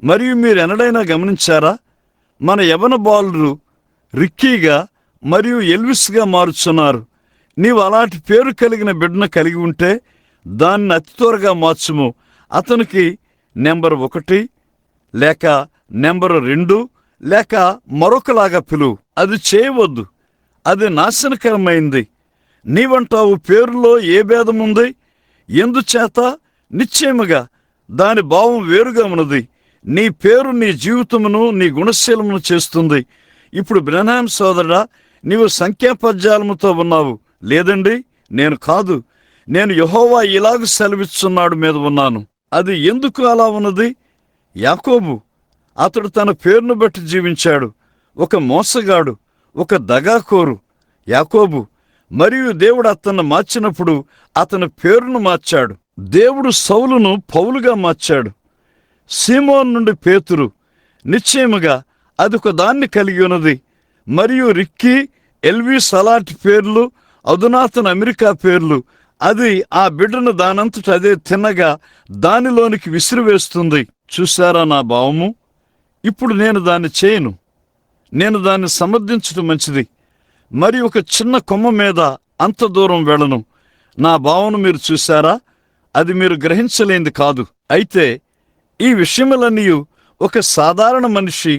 మరియు మీరు ఎన్నడైనా గమనించారా? మన యవన బాలురు రిక్కీగా మరియు ఎల్విస్గా మారుచున్నారు. నీవు అలాంటి పేరు కలిగిన బిడ్డను కలిగి ఉంటే దాన్ని అతి త్వరగా మార్చుము. అతనికి నెంబర్ 1 లేక నెంబర్ 2 లేక మరొకలాగా పిలువు. అది చేయవద్దు, అది నాశనకరమైంది. నీవంటావు, పేరులో ఏ భేదముంది? ఎందుచేత? నిశ్చయముగా దాని భావం వేరుగా ఉన్నది. నీ పేరు నీ జీవితమును, నీ గుణశీలమును చేస్తుంది. ఇప్పుడు బ్రహ్నాం సోదరుడా, నీవు సంఖ్యాపద్యాలముతో ఉన్నావు. లేదండి, నేను కాదు, నేను యెహోవా ఇలాగ సెలవిస్తున్నాడు మీద ఉన్నాను. అది ఎందుకు అలా ఉన్నది? యాకోబు, అతడు తన పేరును బట్టి జీవించాడు. ఒక మోసగాడు, ఒక దగాకోరు యాకోబు. మరియు దేవుడు అతన్ని మార్చినప్పుడు అతని పేరును మార్చాడు. దేవుడు సౌలును పౌలుగా మార్చాడు. సీమోన్ నుండి పేతురు. నిశ్చయముగా అది ఒక దాన్ని కలిగి ఉన్నది. మరియు రిక్కీ, ఎల్విస్ అలాంటి పేర్లు అధునాతన అమెరికా పేర్లు. అది ఆ బిడ్డను దానంతట అదే తిన్నగా దానిలోనికి విసిరివేస్తుంది. చూశారా నా భావము? ఇప్పుడు నేను దాన్ని చేయను. నేను దాన్ని సమర్థించడం మంచిది. మరి ఒక చిన్న కొమ్మ మీద అంత దూరం వెళ్ళను. నా భావన మీరు చూశారా? అది మీరు గ్రహించలేంది కాదు. అయితే ఈ విషయములన్నీ ఒక సాధారణ మనిషి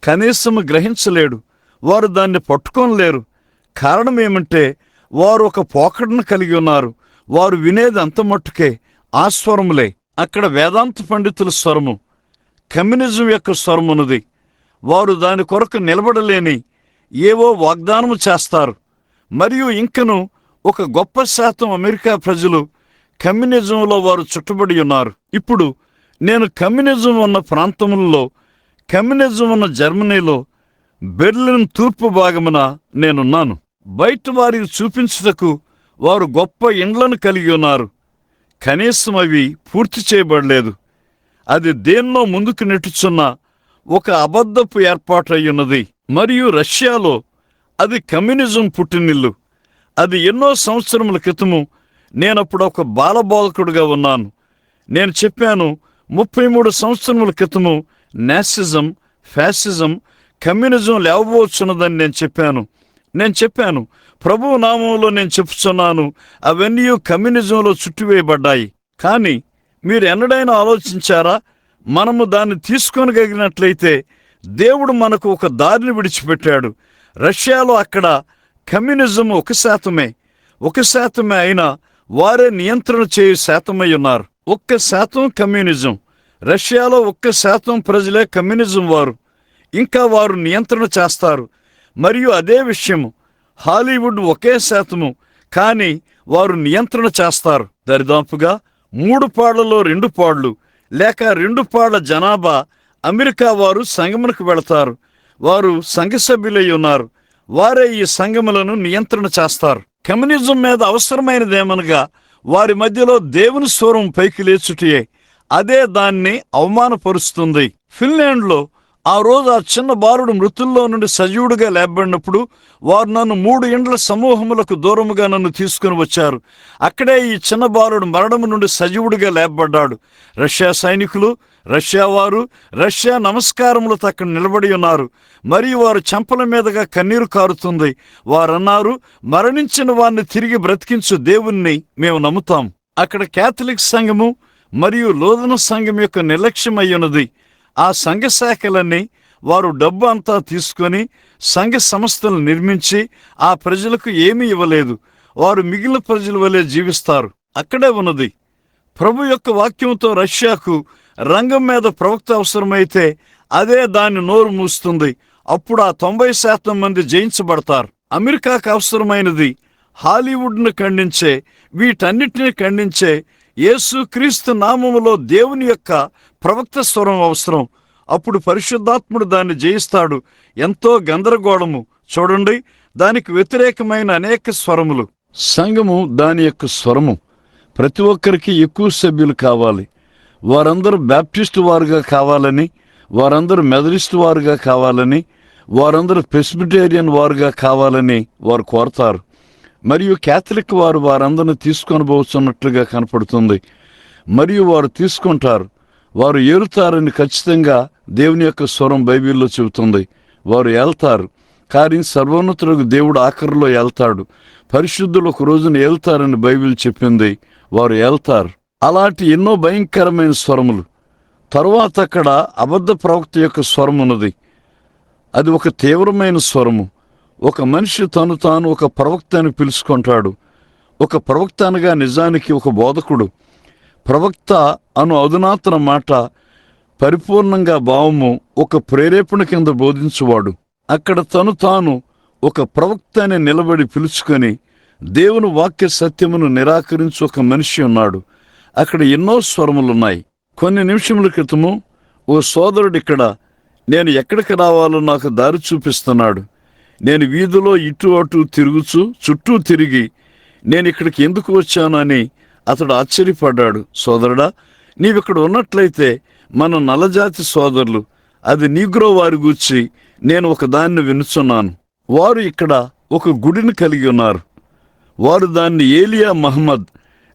కనీసము గ్రహించలేడు. వారు దాన్ని పట్టుకోలేరు. కారణం ఏమంటే వారు ఒక పోకడను కలిగి ఉన్నారు. వారు వినేది అంత మట్టుకే ఆ స్వరములే. అక్కడ వేదాంత పండితుల స్వరము, కమ్యూనిజం యొక్క స్వరమున్నది. వారు దాని కొరకు నిలబడలేని ఏవో వాగ్దానము చేస్తారు. మరియు ఇంకను ఒక గొప్ప శాతం అమెరికా ప్రజలు కమ్యూనిజంలో వారు చుట్టబడి ఉన్నారు. ఇప్పుడు నేను కమ్యూనిజం ఉన్న ప్రాంతములలో, కమ్యూనిజం ఉన్న జర్మనీలో, బెర్లిన్ తూర్పు భాగమున నేనున్నాను. బయట వారికి చూపించుటకు వారు గొప్ప ఇండ్లను కలిగి ఉన్నారు. కనీసం అవి పూర్తి చేయబడలేదు. అది దేన్నో ముందుకు నెట్టుచున్న ఒక అబద్ధపు ఏర్పాటు అయ్యున్నది. మరియు రష్యాలో అది కమ్యూనిజం పుట్టినిల్లు. అది ఎన్నో సంవత్సరముల క్రితము నేనప్పుడు ఒక బాలబోధకుడుగా ఉన్నాను. నేను చెప్పాను, 33 సంవత్సరముల క్రితము నాసిజం, ఫ్యాసిజం, కమ్యూనిజం లేవబోచున్నదని నేను చెప్పాను. నేను చెప్పాను, ప్రభువు నామంలో నేను చెప్పుచున్నాను, అవన్నీ కమ్యూనిజంలో చుట్టివేయబడ్డాయి. కానీ మీరు ఎన్నడైనా ఆలోచించారా? మనము దాన్ని తీసుకొనగలిగినట్లయితే దేవుడు మనకు ఒక దారిని విడిచిపెట్టాడు. రష్యాలో అక్కడ కమ్యూనిజం 1% 1% అయినా వారే నియంత్రణ చేయు శాతమై ఉన్నారు. 1% కమ్యూనిజం. రష్యాలో 1% ప్రజలే కమ్యూనిజం వారు. ఇంకా వారు నియంత్రణ చేస్తారు. మరియు అదే విషయము హాలీవుడ్ 1% కానీ వారు నియంత్రణ చేస్తారు. దరిదాపుగా 3 పాళ్లలో 2 పాళ్లు లేక 2 పాళ్ల జనాభా అమెరికా వారు సంగమునకు వెళతారు. వారు సంఘ సభ్యులై ఉన్నారు. వారే ఈ సంఘములను నియంత్రణ చేస్తారు. కమ్యూనిజం మీద అవసరమైనదేమనగా వారి మధ్యలో దేవుని స్వరం పైకి లేచుటియే. అదే దాన్ని అవమానపరుస్తుంది. ఫిన్లాండ్లో ఆ రోజు ఆ చిన్న బాలుడు మృతుల్లో నుండి సజీవుడిగా లేపబడినప్పుడు వారు నన్ను 3 ఇండ్ల సమూహములకు దూరముగా నన్ను తీసుకుని వచ్చారు. అక్కడే ఈ చిన్న బాలుడు మరణము నుండి సజీవుడిగా లేపబడ్డాడు. రష్యా సైనికులు, రష్యా వారు, రష్యా నమస్కారములతో అక్కడ నిలబడి ఉన్నారు. మరియు వారు చెంపల మీదుగా కన్నీరు కారుతుంది. వారన్నారు, మరణించిన వారిని తిరిగి బ్రతికించు దేవుణ్ణి మేము నమ్ముతాం. అక్కడ కేథలిక్ సంఘము మరియు లోదన సంఘం యొక్క నిర్లక్ష్యం అయ్యున్నది. ఆ సంఘ శాఖలన్నీ వారు డబ్బు అంతా తీసుకొని సంఘ సంస్థలు నిర్మించి ఆ ప్రజలకు ఏమీ ఇవ్వలేదు. వారు మిగిలిన ప్రజల వలె జీవిస్తారు. అక్కడే ఉన్నది. ప్రభు యొక్క వాక్యంతో రష్యాకు రంగం మీద ప్రవక్త అవసరమైతే అదే దాన్ని నోరు మూస్తుంది. అప్పుడు ఆ 90% మంది జయించబడతారు. అమెరికాకు అవసరమైనది హాలీవుడ్ను ఖండించే, వీటన్నిటిని ఖండించే యేసు క్రీస్తు నామములో దేవుని యొక్క ప్రవక్త స్వరం అవసరం. అప్పుడు పరిశుద్ధాత్ముడు దాన్ని జయిస్తాడు. ఎంతో గందరగోళము. చూడండి, దానికి వ్యతిరేకమైన అనేక స్వరములు. సంఘము దాని యొక్క స్వరము. ప్రతి ఒక్కరికి ఎక్కువ సభ్యులు కావాలి. వారందరూ బ్యాప్టిస్టు వారుగా కావాలని, వారందరూ మెథడిస్టు వారుగా కావాలని, వారందరూ ప్రెస్బిటేరియన్ వారుగా కావాలని వారు కోరతారు. మరియు కేథలిక్ వారు వారందరిని తీసుకొని పోతున్నట్లుగా కనపడుతుంది. మరియు వారు తీసుకుంటారు. వారు ఏరుతారని ఖచ్చితంగా దేవుని యొక్క స్వరం బైబిల్లో చెబుతుంది. వారు ఏళ్తారు. కానీ సర్వోన్నతులకు దేవుడు ఆఖరిలో ఏళ్తాడు. పరిశుద్ధులు ఒక రోజున ఏళ్తారని బైబిల్ చెప్పింది. వారు ఏళ్తారు. అలాంటి ఎన్నో భయంకరమైన స్వరములు. తరువాత అక్కడ అబద్ధ ప్రవక్త యొక్క స్వరం ఉన్నది. అది ఒక తీవ్రమైన స్వరము. ఒక మనిషి తను తాను ఒక ప్రవక్త అని పిలుచుకుంటాడు. ఒక ప్రవక్త అనగా నిజానికి ఒక బోధకుడు. ప్రవక్త అను అధునాతన మాట పరిపూర్ణంగా భావము ఒక ప్రేరేపణ కింద బోధించువాడు. అక్కడ తను తాను ఒక ప్రవక్త అని నిలబడి పిలుచుకొని దేవుని వాక్య సత్యమును నిరాకరించు ఒక మనిషి ఉన్నాడు. అక్కడ ఎన్నో స్వరములున్నాయి. కొన్ని నిమిషముల క్రితము ఓ సోదరుడు ఇక్కడ నేను ఎక్కడికి రావాలో నాకు దారి చూపిస్తున్నాడు. నేను వీధిలో ఇటు అటు తిరుగుచు చుట్టూ తిరిగి నేను ఇక్కడికి ఎందుకు వచ్చాను అని అతడు ఆశ్చర్యపడ్డాడు. సోదరుడా, నీవిక్కడ ఉన్నట్లయితే మన నల్లజాతి సోదరులు, అది నీగ్రో వారి గూర్చి నేను ఒక దాన్ని వినుచున్నాను. వారు ఇక్కడ ఒక గుడిని కలిగి ఉన్నారు. వారు దాన్ని ఏలియా మహమ్మద్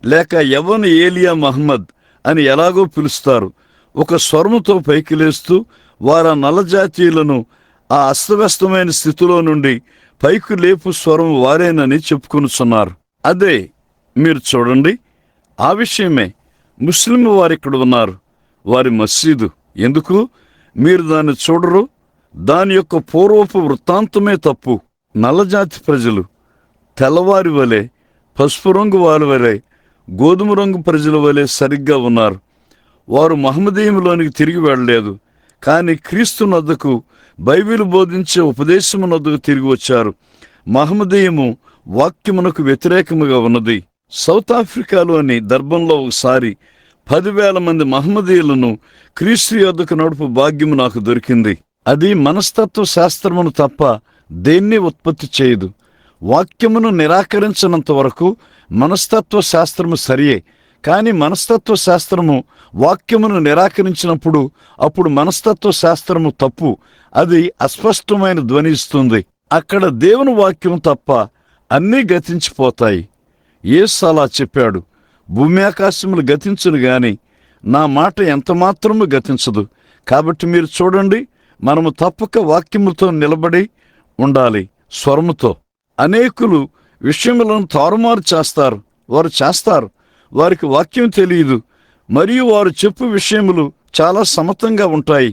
లేక యవ్వన ఏలియా మహమ్మద్ అని ఎలాగో పిలుస్తారు. ఒక స్వరముతో పైకి లేస్తూ వారు ఆ నల్లజాతీయులను ఆ అస్తవ్యస్తమైన స్థితిలో నుండి పైకి లేపు స్వరం వారేనని చెప్పుకొనుచున్నారు. అదే మీరు చూడండి, ఆ విషయమే ముస్లిం వారు ఇక్కడ ఉన్నారు. వారి మసీదు ఎందుకు మీరు దాన్ని చూడరు? దాని యొక్క పూర్వపు వృత్తాంతమే తప్పు. నల్లజాతి ప్రజలు తెల్లవారి వలె, పసుపు రంగు వారి వలె, గోధుమ రంగు ప్రజల వలె సరిగ్గా ఉన్నారు. వారు మహమ్మదీయులోనికి తిరిగి వెళ్ళలేదు. కానీ క్రీస్తు నొద్దకు, బైబిల్ బోధించే ఉపదేశము నొద్దకు తిరిగి వచ్చారు. మహమ్మదీయము వాక్యమునకు వ్యతిరేకముగా ఉన్నది. సౌత్ ఆఫ్రికాలోని దర్బంలో ఒకసారి 10,000 మంది మహమ్మదీయులను క్రీస్తు యొద్దకు నడుపు భాగ్యము నాకు దొరికింది. అది మనస్తత్వ శాస్త్రమును తప్ప దేన్ని ఉత్పత్తి చేయదు. వాక్యమును నిరాకరించినంత వరకు మనస్తత్వ శాస్త్రము సరియే. కానీ మనస్తత్వ శాస్త్రము వాక్యమును నిరాకరించినప్పుడు అప్పుడు మనస్తత్వ శాస్త్రము తప్పు. అది అస్పష్టమైన ధ్వని ఇస్తుంది. అక్కడ దేవుని వాక్యం తప్ప అన్నీ గతించిపోతాయి. యేసు అలా చెప్పాడు, భూమి ఆకాశములు గతించును గాని నా మాట ఎంత మాత్రము గతించదు. కాబట్టి మీరు చూడండి, మనము తప్పక వాక్యముతో నిలబడి ఉండాలి, స్వరముతో. అనేకులు విషయములను తారుమారు చేస్తారు. వారికి వాక్యం తెలియదు. మరియు వారు చెప్పు విషయములు చాలా సమతంగా ఉంటాయి.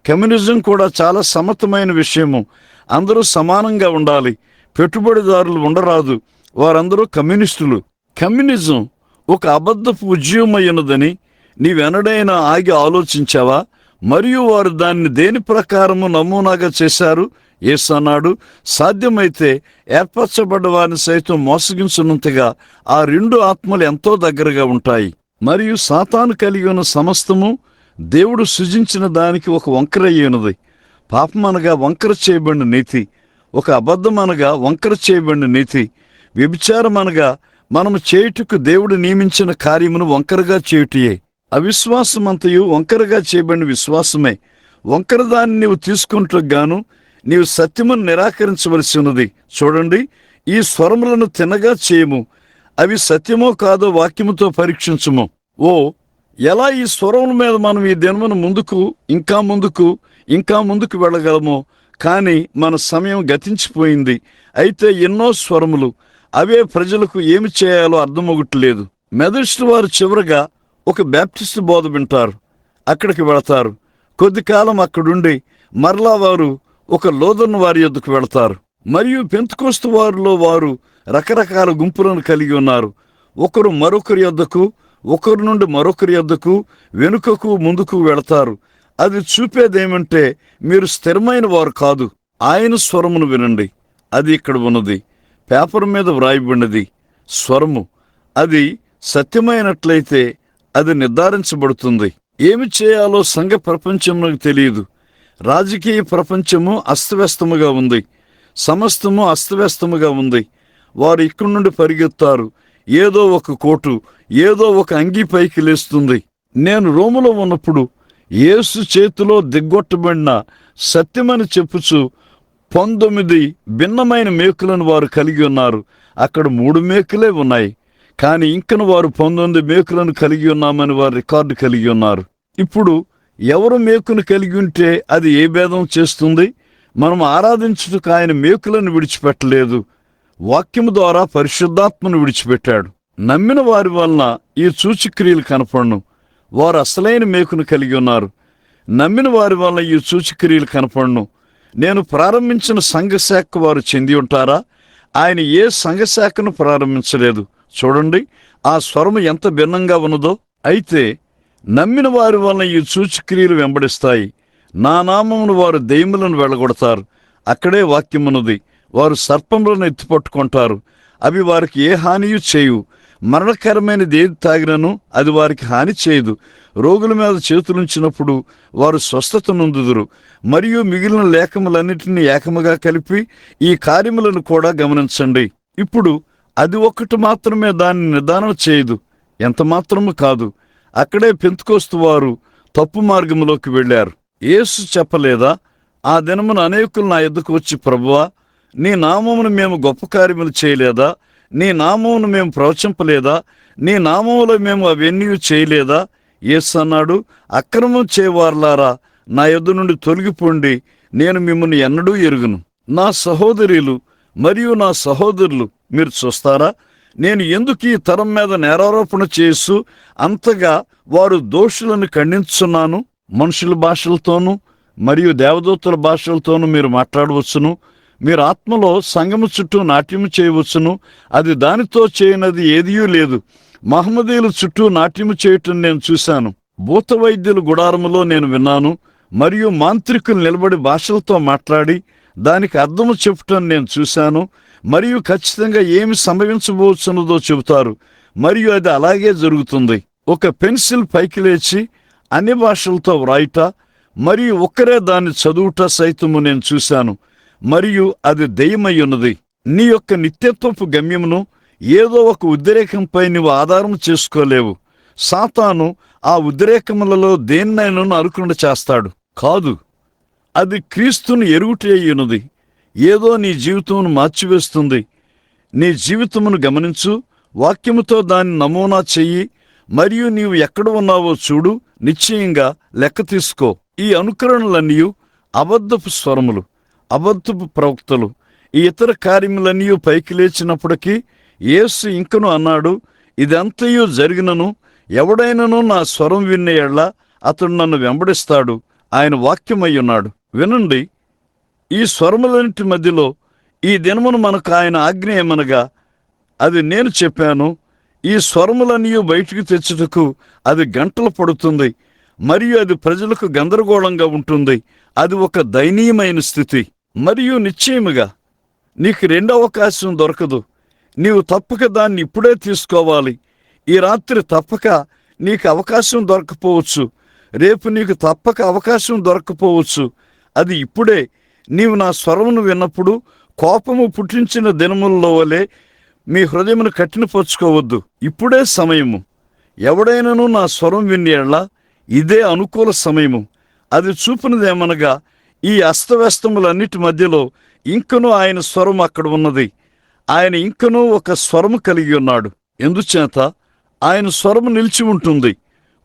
కమ్యూనిజం కూడా చాలా సమతమైన విషయము. అందరూ సమానంగా ఉండాలి. పెట్టుబడిదారులు ఉండరాదు. వారందరూ కమ్యూనిస్టులు. కమ్యూనిజం ఒక అబద్ధపు ఉద్యమమైనదని నీవెనడైనా ఆగి ఆలోచించావా? మరియు వారు దాన్ని దేని ప్రకారము నమూనాగా చేశారు? యేసు అన్నాడు, సాధ్యమైతే ఏర్పరచబడ్డ వారిని సైతం మోసగించినంతగా ఆ రెండు ఆత్మలు ఎంతో దగ్గరగా ఉంటాయి. మరియు సాతాను కలిగి ఉన్న సమస్తము దేవుడు సృజించిన దానికి ఒక వంకరయ్యున్నది. పాపమనగా వంకర చేయబడిన నీతి, ఒక అబద్ధమనగా వంకర చేయబడిన నీతి, వ్యభిచారమనగా మనము చేయుటకు దేవుడు నియమించిన కార్యమును వంకరగా చేయుటయే. అవిశ్వాసమంతయు వంకరగా చేయబడిన విశ్వాసమే. వంకర దాన్ని నీవు తీసుకుంటూ గాను నీవు సత్యమును నిరాకరించవలసి ఉన్నది. చూడండి, ఈ స్వరములను తినగా చేయము, అవి సత్యమో కాదో వాక్యముతో పరీక్షించుము. ఎలా ఈ స్వరముల మీద మనం ఈ దినమును ఇంకా ముందుకు వెళ్ళగలమో. కానీ మన సమయం గతించిపోయింది. అయితే ఎన్నో స్వరములు, అవే ప్రజలకు ఏమి చేయాలో అర్థమొగట్లేదు. మెథడిస్టు వారు చివరగా ఒక బ్యాప్టిస్ట్ బోధ వింటారు, అక్కడికి వెళతారు. కొద్ది కాలం అక్కడుండి మరలా వారు ఒక లోదర్న్ వారి యొద్దకు వెళతారు. మరియు పెంతెకోస్తు వారిలో వారు రకరకాల గుంపులను కలిగి ఉన్నారు. ఒకరు మరొకరి యొద్దకు, ఒకరి నుండి మరొకరి యొద్దకు, వెనుకకు ముందుకు వెళతారు. అది చూపేదేమంటే మీరు స్థిరమైన వారు కాదు. ఆయన స్వరమును వినండి. అది ఇక్కడ ఉన్నది, పేపర్ మీద వ్రాయబడినది స్వరము. అది సత్యమైనట్లయితే అది నిర్ధారించబడుతుంది. ఏమి చేయాలో సంఘ ప్రపంచంలోకి తెలియదు. రాజకీయ ప్రపంచము అస్తవ్యస్తముగా ఉంది. సమస్తము అస్తవ్యస్తముగా ఉంది. వారు ఇక్కడి నుండి పరిగెత్తారు. ఏదో ఒక కోటు, ఏదో ఒక అంగీ పైకి లేస్తుంది. నేను రోములో ఉన్నప్పుడు యేసు చేతిలో దిగ్గొట్టబడిన సత్యమని చెప్పుచు 19 భిన్నమైన మేకులను వారు కలిగి ఉన్నారు. అక్కడ 3 మేకులే ఉన్నాయి. కానీ ఇంకను వారు 19 మేకులను కలిగి ఉన్నామని వారు రికార్డు కలిగి ఉన్నారు. ఇప్పుడు ఎవరు మేకును కలిగి ఉంటే అది ఏ భేదం చేస్తుంది? మనం ఆరాధించుటకు ఆయన మేకులను విడిచిపెట్టలేదు. వాక్యము ద్వారా పరిశుద్ధాత్మను విడిచిపెట్టాడు. నమ్మిన వారి వలన ఈ సూచక్రియలు కనపడను. వారు అసలైన మేకును కలిగి ఉన్నారు. నమ్మిన వారి వలన ఈ సూచక్రియలు కనపడను. నేను ప్రారంభించిన సంఘశాఖ వారు చెంది ఉంటారా? ఆయన ఏ సంఘశాఖను ప్రారంభించలేదు. చూడండి, ఆ స్వరము ఎంత భిన్నంగా ఉన్నదో. అయితే నమ్మిన వారి వలన ఈ సూచక్రియలు వెంబడిస్తాయి. నా నామమును వారు దెయ్యములను వెళ్ళగొడతారు. అక్కడే వాక్యమున్నది. వారు సర్పములను ఎత్తిపట్టుకుంటారు, అవి వారికి ఏ హానియు చేయు. మరణకరమైనది ఏది తాగినను అది వారికి హాని చేయదు. రోగుల మీద చేతులుంచినప్పుడు వారు స్వస్థత నొందుదురు. మరియు మిగిలిన లేఖములన్నిటినీ ఏకముగా కలిపి ఈ కార్యములను కూడా గమనించండి. ఇప్పుడు అది ఒక్కటి మాత్రమే దాన్ని నిర్ధారణ చేయదు, ఎంత మాత్రము కాదు. అక్కడే పెంతెకోస్తు వారు తప్పు మార్గంలోకి వెళ్ళారు. యేసు చెప్పలేదా, ఆ దినమున అనేకులు నా యొద్దకు వచ్చి, ప్రభువా, నీ నామమును మేము గొప్ప కార్యములు చేయలేదా? నీ నామమును మేము ప్రవచింపలేదా? నీ నామములో మేము అవన్నీ చేయలేదా? యేసు అన్నాడు, అక్రమం చేయవారులారా, నా యొద్ద నుండి తొలగిపోండి, నేను మిమ్మల్ని ఎన్నడూ ఎరుగును. నా సహోదరులు మరియు నా సహోదరులు, మీరు చూస్తారా, నేను ఎందుకు ఈ తరం మీద నేరారోపణ చేస్తూ అంతగా వారు దోషులను ఖండించున్నాను? మనుషుల భాషలతోనూ మరియు దేవదూతల భాషలతోనూ మీరు మాట్లాడవచ్చును. మీరు ఆత్మలో సంఘము చుట్టూ నాట్యము చేయవచ్చును. అది దానితో చేయనది ఏదియూ లేదు. మహమ్మదీయుల చుట్టూ నాట్యము చేయటం నేను చూశాను. భూత వైద్యుల గుడారములో నేను విన్నాను. మరియు మాంత్రికులు నిలబడి భాషలతో మాట్లాడి దానికి అర్థము చెప్పటం నేను చూశాను. మరియు ఖచ్చితంగా ఏమి సంభవించబోతున్నదో చెబుతారు. మరియు అది అలాగే జరుగుతుంది. ఒక పెన్సిల్ పైకి లేచి అన్ని భాషలతో వ్రాయుట మరియు ఒక్కరే దాన్ని చదువుట సైతము నేను చూశాను. మరియు అది దెయ్యమై ఉన్నది. నీ యొక్క నిత్యత్వపు గమ్యమును ఏదో ఒక ఉద్రేకంపై నువ్వు ఆధారం చేసుకోలేవు. సాతాను ఆ ఉద్రేకములలో దేన్నైనా అనుకుండా చేస్తాడు కాదు. అది క్రీస్తుని ఎరుగుటే ఉన్నది. ఏదో నీ జీవితమును మార్చివేస్తుంది. నీ జీవితమును గమనించు, వాక్యముతో దాన్ని నమూనా చెయ్యి, మరియు నీవు ఎక్కడ ఉన్నావో చూడు. నిశ్చయంగా లెక్క తీసుకో. ఈ అనుకరణలన్నీ అబద్ధపు స్వరములు, అబద్ధపు ప్రవక్తలు, ఈ ఇతర కార్యములన్నీ పైకి లేచినప్పటికీ యేసు ఇంకను అన్నాడు, ఇదంతయు జరిగినను ఎవడైనను నా స్వరం వినే యెడల అతడు నన్ను వెంబడిస్తాడు. ఆయన వాక్యమై ఉన్నాడు. వినండి, ఈ స్వరములన్నిటి మధ్యలో ఈ దినమును మనకు ఆయన ఆజ్ఞ ఏమనగా, అది నేను చెప్పాను, ఈ స్వరములన్నీ బయటికి తెచ్చుటకు అది గంటలు పడుతుంది, మరియు అది ప్రజలకు గందరగోళంగా ఉంటుంది. అది ఒక దయనీయమైన స్థితి. మరియు నిశ్చయముగా నీకు రెండో అవకాశం దొరకదు. నీవు తప్పక దాన్ని ఇప్పుడే తీసుకోవాలి. ఈ రాత్రి తప్పక నీకు అవకాశం దొరకపోవచ్చు. రేపు నీకు తప్పక అవకాశం దొరకపోవచ్చు. అది ఇప్పుడే. నీవు నా స్వరమును విన్నప్పుడు కోపము పుట్టించిన దినములలో వలె మీ హృదయమును కఠినపరుచుకోవద్దు. ఇప్పుడే సమయము. ఎవడైనను నా స్వరం వినేలా ఇదే అనుకూల సమయము. అది చూపినదేమనగా, ఈ అస్తవ్యస్తములన్నిటి మధ్యలో ఇంకనూ ఆయన స్వరం అక్కడ ఉన్నది. ఆయన ఇంకనూ ఒక స్వరము కలిగి ఉన్నాడు. ఎందుచేత ఆయన స్వరము నిలిచి ఉంటుంది.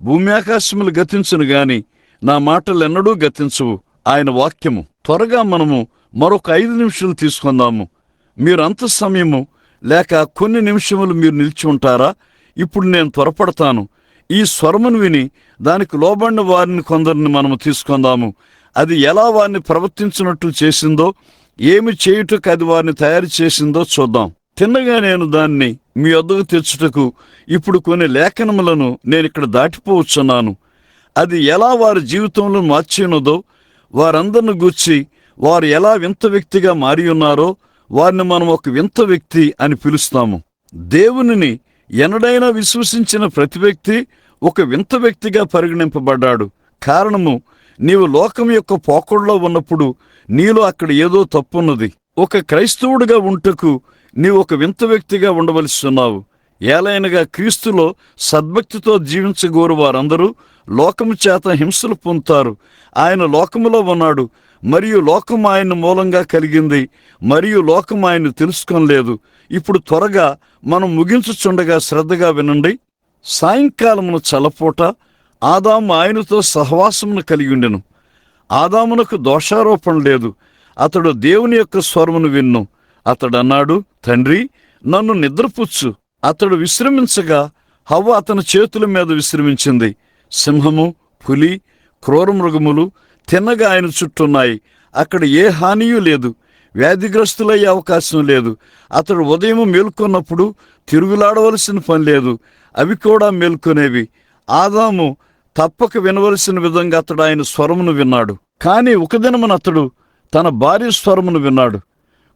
భూమి ఆకాశములు గతించును గాని నా మాటలు ఎన్నడూ గతించవు. ఆయన వాక్యము. త్వరగా మనము మరొక 5 నిమిషాలు తీసుకుందాము. మీరు అంత సమయము లేక కొన్ని నిమిషములు మీరు నిలిచి ఉంటారా? ఇప్పుడు నేను త్వరపడతాను. ఈ స్వరమును విని దానికి లోబడిన వారిని కొందరిని మనము తీసుకుందాము. అది ఎలా వారిని ప్రవర్తించినట్లు చేసిందో, ఏమి చేయుటకు అది వారిని తయారు చేసిందో చూద్దాం. తిన్నగా నేను దాన్ని మీ వద్దకు తెచ్చుటకు ఇప్పుడు కొన్ని లేఖనములను నేను ఇక్కడ దాటిపోవచ్చున్నాను. అది ఎలా వారి జీవితంలో మార్చినదో, వారందరిని గూర్చి వారు ఎలా వింత వ్యక్తిగా మారి ఉన్నారో వారిని మనం ఒక వింత వ్యక్తి అని పిలుస్తాము. దేవునిని ఎన్నడైనా విశ్వసించిన ప్రతి వ్యక్తి ఒక వింత వ్యక్తిగా పరిగణింపబడ్డాడు. కారణము, నీవు లోకం యొక్క పోకడలో ఉన్నప్పుడు నీలో అక్కడ ఏదో తప్పున్నది. ఒక క్రైస్తవుడిగా ఉంటకు నీవు ఒక వింత వ్యక్తిగా ఉండవలసి ఉన్నావు. ఏలైనగా క్రీస్తులో సద్భక్తితో జీవించగోరు వారందరూ లోకము చేత హింసలు పొందుతారు. ఆయన లోకములో ఉన్నాడు, మరియు లోకం ఆయన మూలంగా కలిగింది, మరియు లోకం ఆయన తెలుసుకోలేదు. ఇప్పుడు త్వరగా మనం ముగించుచుండగా శ్రద్ధగా వినండి. సాయంకాలమున చల్లపూట ఆదాము ఆయనతో సహవాసమును కలిగి ఉండెను. ఆదామునకు దోషారోపణ లేదు. అతడు దేవుని యొక్క స్వరమును విన్ను. అతడు అన్నాడు, తండ్రి, నన్ను నిద్రపుచ్చు. అతడు విశ్రమించగా హవ్వ అతని చేతుల మీద విశ్రమించింది. సింహము, పులి, క్రూర మృగములు తిన్నగా ఆయన చుట్టూన్నాయి. అక్కడ ఏ హానియూ లేదు. వ్యాధిగ్రస్తులయ్యే అవకాశం లేదు. అతడు ఉదయం మేల్కొన్నప్పుడు తిరుగులాడవలసిన పని లేదు. అవి కూడా మేల్కొనేవి. ఆదాము తప్పక వినవలసిన విధంగా అతడు ఆయన స్వరమును విన్నాడు. కానీ ఒక దినమున అతడు తన భార్య స్వరమును విన్నాడు.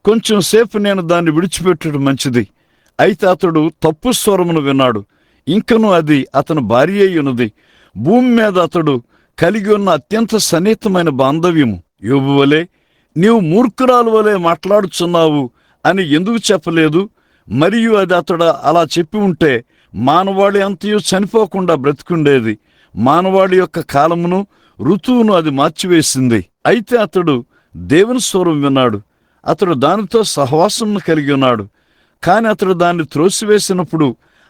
కొంచెం సేపు నేను దాన్ని విడిచిపెట్టడం మంచిది. అయితే అతడు తప్పు స్వరమును విన్నాడు. ఇంకనూ అది అతని భార్య అయి ఉన్నది. భూమి మీద అతడు కలిగి ఉన్న అత్యంత సన్నిహితమైన బాంధవ్యము. యోబు వలె నీవు మూర్ఖురాలు వలె మాట్లాడుచున్నావు అని ఎందుకు చెప్పలేదు? మరియు అది అతడు అలా చెప్పి ఉంటే మానవాళి అంతయు చనిపోకుండా బ్రతికుండేది. మానవాళి యొక్క కాలమును, ఋతువును అది మార్చివేసింది. అయితే అతడు దేవుని స్వరం విన్నాడు. అతడు దానితో సహవాసమును కలిగి ఉన్నాడు. కాని అతడు దాన్ని త్రోసివేసినప్పుడు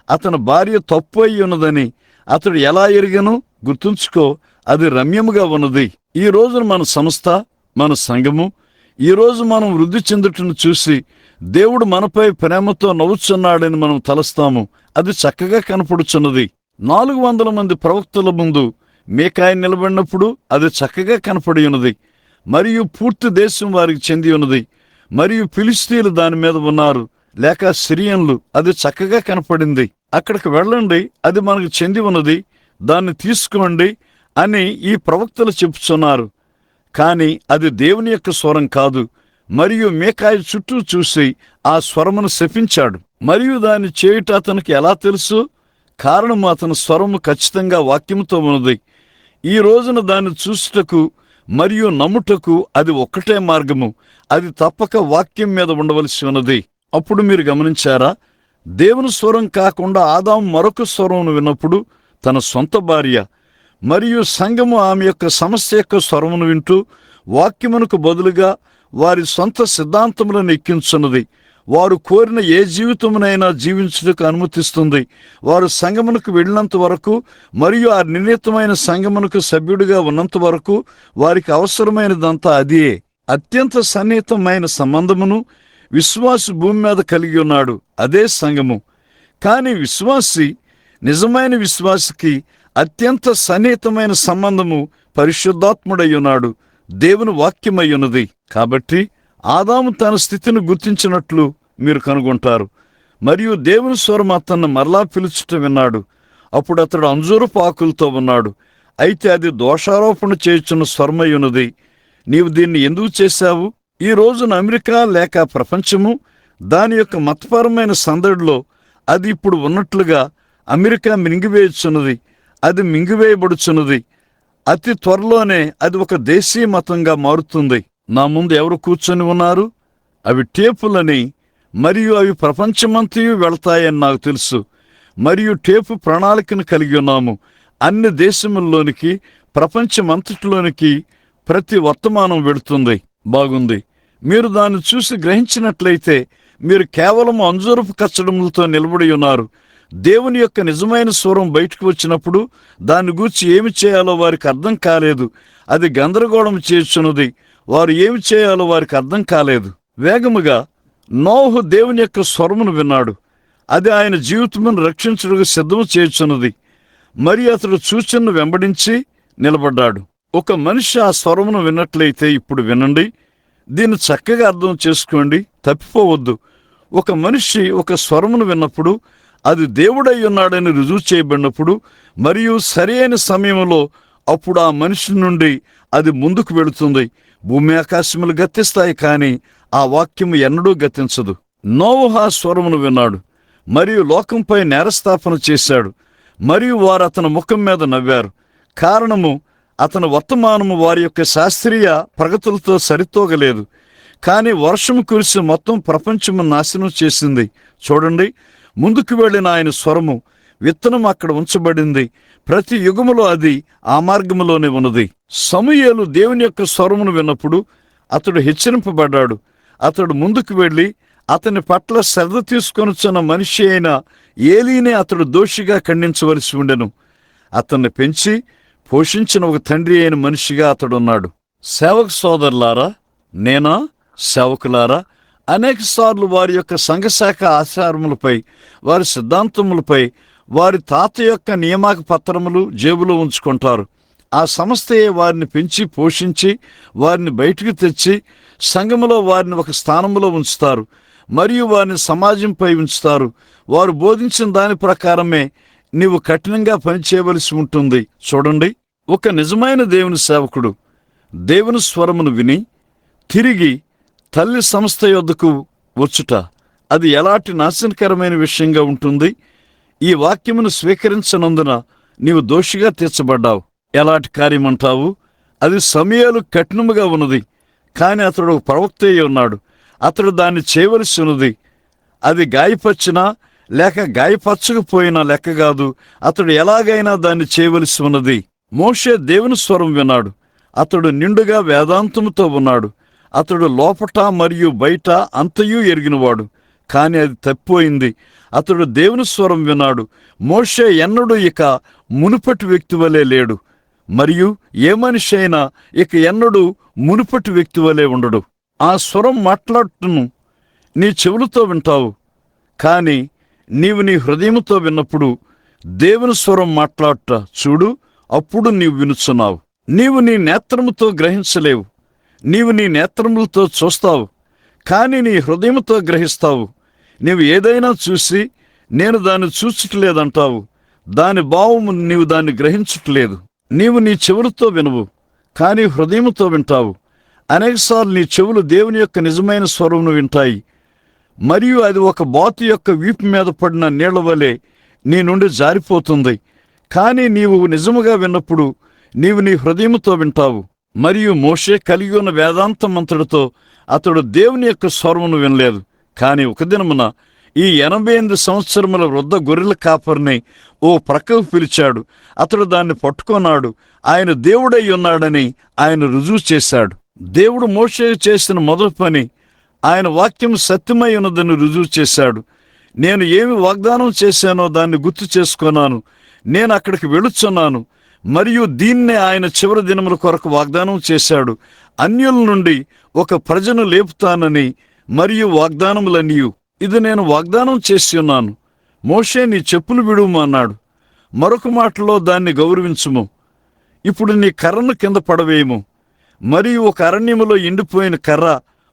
అతని భార్య తప్పు అయి ఉన్నదని అతడు ఎలా ఎరిగను? గుర్తుంచుకో, అది రమ్యముగా ఉన్నది. ఈ రోజున మన సంస్థ, మన సంఘము, ఈ రోజు మనం వృద్ధి చెందుటను చూసి దేవుడు మనపై ప్రేమతో నవ్వుచున్నాడని మనం తలస్తాము. అది చక్కగా కనపడుచున్నది. 400 మంది ప్రవక్తల ముందు మీకాయ నిలబడినప్పుడు అది చక్కగా కనపడి ఉన్నది. మరియు పూర్తి దేశం వారికి చెంది ఉన్నది. మరియు ఫిలిస్తీన్లు దాని మీద ఉన్నారు, లేక సిరియన్లు. అది చక్కగా కనపడింది. అక్కడికి వెళ్ళండి, అది మనకు చెంది ఉన్నది, దాన్ని తీసుకోండి అని ఈ ప్రవక్తలు చెప్పుచున్నారు. కాని అది దేవుని యొక్క స్వరం కాదు. మరియు మీకాయ చుట్టూ చూసి ఆ స్వరమును శపించాడు. మరియు దాన్ని చేయుట అతనికి ఎలా తెలుసు? కారణము అతని స్వరము ఖచ్చితంగా వాక్యముతో ఉన్నది. ఈ రోజున దాన్ని చూసుటకు మరియు నమ్ముటకు అది ఒక్కటే మార్గము. అది తప్పక వాక్యం మీద ఉండవలసి ఉన్నది. అప్పుడు మీరు గమనించారా? దేవుని స్వరం కాకుండా ఆదాము మరొక స్వరమును విన్నప్పుడు తన సొంత భార్య మరియు సంఘము ఆమె యొక్క సమస్య యొక్క స్వరమును వింటూ వాక్యమునకు బదులుగా వారి సొంత సిద్ధాంతములను ఎక్కించున్నది. వారు కోరిన ఏ జీవితమునైనా జీవించుటకు అనుమతిస్తుంది. వారు సంఘమునకు వెళ్ళినంత వరకు మరియు ఆ నిర్ణీతమైన సంఘమునకు సభ్యుడిగా ఉన్నంత వరకు వారికి అవసరమైనదంతా అదే. అత్యంత సన్నిహితమైన సంబంధమును విశ్వాసి భూమి మీద కలిగి ఉన్నాడు, అదే సంఘము. కానీ విశ్వాసి, నిజమైన విశ్వాసికి అత్యంత సన్నిహితమైన సంబంధము పరిశుద్ధాత్ముడై ఉన్నాడు, దేవుని వాక్యమై ఉన్నది. కాబట్టి ఆదాము తన స్థితిని గుర్తించినట్లు మీరు కనుగొంటారు. మరియు దేవుని స్వరం అతన్ని మరలా పిలుచుట విన్నాడు. అప్పుడు అతడు అంజూరపు ఆకులతో ఉన్నాడు. అయితే అది దోషారోపణ చేయుచున్న స్వరమై ఉన్నది. నీవు దీన్ని ఎందుకు చేశావు? ఈ రోజున అమెరికా లేక ప్రపంచము దాని యొక్క మతపరమైన సందడిలో అది ఇప్పుడు ఉన్నట్లుగా అమెరికా మింగివేయుచున్నది, అది మింగివేయబడుచున్నది. అతి త్వరలోనే అది ఒక దేశీయ మతంగా మారుతుంది. నా ముందు ఎవరు కూర్చొని ఉన్నారు? అవి టేపులని, మరియు అవి ప్రపంచమంతయు వెళతాయని నాకు తెలుసు. మరియు టేపు ప్రణాళికను కలిగి ఉన్నాము. అన్ని దేశముల్లోనికి, ప్రపంచమంతటిలోనికి ప్రతి వర్తమానం వెళుతుంది. బాగుంది. మీరు దాన్ని చూసి గ్రహించినట్లయితే మీరు కేవలం అంజూరపు కచ్చడములతో నిలబడి ఉన్నారు. దేవుని యొక్క నిజమైన స్వరం బయటకు వచ్చినప్పుడు దాన్ని గూర్చి ఏమి చేయాలో వారికి అర్థం కాలేదు. అది గందరగోళం చేస్తున్నది. వారు ఏమి చేయాలో వారికి అర్థం కాలేదు. వేగముగా నోహు దేవుని యొక్క స్వరమును విన్నాడు. అది ఆయన జీవితమును రక్షించుటకు సిద్ధము చేయుచున్నది. మరి అతడు సూచనను వెంబడించి నిలబడ్డాడు. ఒక మనిషి ఆ స్వరమును విన్నట్లయితే ఇప్పుడు వినండి, దీన్ని చక్కగా అర్థం చేసుకోండి, తప్పిపోవద్దు. ఒక మనిషి ఒక స్వరమును విన్నప్పుడు అది దేవుడై ఉన్నాడని రుజువు చేయబడినప్పుడు మరియు సరి అయిన సమయంలో అప్పుడు ఆ మనిషి నుండి అది ముందుకు వెళుతుంది. భూమి ఆకాశములు గతిస్తాయి, కానీ ఆ వాక్యము ఎన్నడూ గతించదు. నోవహు ఆ స్వరమును విన్నాడు మరియు లోకంపై నేరస్థాపన చేశాడు. మరియు వారు అతని ముఖం మీద నవ్వారు. కారణము అతని వర్తమానము వారి యొక్క శాస్త్రీయ ప్రగతులతో సరితూగలేదు. కానీ వర్షము కురిసి మొత్తం ప్రపంచము నాశనం చేసింది. చూడండి, ముందుకు వెళ్ళిన ఆయన స్వరము, విత్తనం అక్కడ ఉంచబడింది. ప్రతి యుగములో అది ఆ మార్గములోనే ఉన్నది. సమూయేలు దేవుని యొక్క స్వరమును విన్నప్పుడు అతడు హెచ్చరింపబడ్డాడు. అతడు ముందుకు వెళ్ళి అతని పట్ల శ్రద్ధ తీసుకొనుచున్న మనిషి అయిన ఏలీనే అతడు దోషిగా ఖండించవలసి ఉండెను. అతన్ని పెంచి పోషించిన ఒక తండ్రి అయిన మనిషిగా అతడున్నాడు. సేవక సోదరులారా, నేనా సేవకులారా, అనేక సార్లు వారి యొక్క సంఘశాఖ ఆచారములపై, వారి సిద్ధాంతములపై వారి తాత యొక్క నియామక పత్రములు జేబులో ఉంచుకుంటారు. ఆ సంస్థయే వారిని పెంచి పోషించి వారిని బయటకు తెచ్చి సంఘములో వారిని ఒక స్థానంలో ఉంచుతారు మరియు వారిని సమాజంపై ఉంచుతారు. వారు బోధించిన దాని ప్రకారమే నీవు కఠినంగా పనిచేయవలసి ఉంటుంది. చూడండి, ఒక నిజమైన దేవుని సేవకుడు దేవుని స్వరమును విని తిరిగి తల్లి సంస్థ యొద్దకు వచ్చుట, అది ఎలాంటి నాశనకరమైన విషయంగా ఉంటుంది. ఈ వాక్యమును స్వీకరించనందున నీవు దోషిగా తీర్చబడ్డావు. ఎలాంటి కార్యమంటావు? అది సమయాలు కఠినముగా ఉన్నది, కానీ అతడు ఒక ప్రవక్త అయి ఉన్నాడు. అతడు దాన్ని చేయవలసి ఉన్నది. అది గాయపరిచినా లేక గాయపరచకపోయినా లెక్క కాదు. అతడు ఎలాగైనా దాన్ని చేయవలసి ఉన్నది. మోషే దేవుని స్వరం విన్నాడు. అతడు నిండుగా వేదాంతముతో ఉన్నాడు. అతడు లోపట మరియు బయట అంతయు ఎరిగినవాడు, కానీ అది తప్పిపోయింది. అతడు దేవుని స్వరం విన్నాడు. మోషే ఎన్నడూ ఇక మునుపటి వ్యక్తి వలె లేడు, మరియు ఏ మనిషి అయినా ఇక ఎన్నడూ మునుపటి వ్యక్తి వలె ఉండడు. ఆ స్వరం మాట్లాడుటను నీ చెవులతో వింటావు, కానీ నీవు నీ హృదయముతో విన్నప్పుడు దేవుని స్వరం మాట్లాడుట చూడు, అప్పుడు నీవు వినుచున్నావు. నీవు నీ నేత్రముతో గ్రహించలేవు. నీవు నీ నేత్రములతో చూస్తావు, కానీ నీ హృదయముతో గ్రహిస్తావు. నీవు ఏదైనా చూసి నేను దాన్ని చూచుటలేదంటావు. దాని భావము నీవు దాన్ని గ్రహించుటలేదు. నీవు నీ చెవులతో వినవు, కానీ హృదయముతో వింటావు. అనేకసార్లు నీ చెవులు దేవుని యొక్క నిజమైన స్వరమును వింటాయి, మరియు అది ఒక బాతు యొక్క వీపు మీద పడిన నీళ్ల వలె నీ నుండి జారిపోతుంది. కానీ నీవు నిజముగా విన్నప్పుడు నీవు నీ హృదయముతో వింటావు. మరియు మోషే కలిగి ఉన్న వేదాంత మంత్రుడితో అతడు దేవుని యొక్క స్వరమును వినలేదు. కానీ ఒక దినమున ఈ 88 సంవత్సరముల వృద్ధ గొర్రెల కాపరిని ఓ ప్రక్కకు పిలిచాడు. అతడు దాన్ని పట్టుకున్నాడు. ఆయన దేవుడై ఉన్నాడని ఆయన రుజువు చేశాడు. దేవుడు మోషే చేసిన మొదటి పని ఆయన వాక్యం సత్యమై ఉన్నదని రుజువు చేశాడు. నేను ఏమి వాగ్దానం చేశానో దాన్ని గుర్తు చేసుకున్నాను. నేను అక్కడికి వెళుచున్నాను, మరియు దీన్నే ఆయన చివరి దినముల కొరకు వాగ్దానం చేశాడు. అన్యుల నుండి ఒక ప్రజను లేపుతానని మరియు వాగ్దానములనియు. ఇది నేను వాగ్దానం చేసి ఉన్నాను. మోషే, నీ చెప్పులు విడుము అన్నాడు. మరొక మాటలో దాన్ని గౌరవించుము. ఇప్పుడు నీ కర్రను కింద పడవేయము. మరియు ఒక అరణ్యములో ఎండిపోయిన కర్ర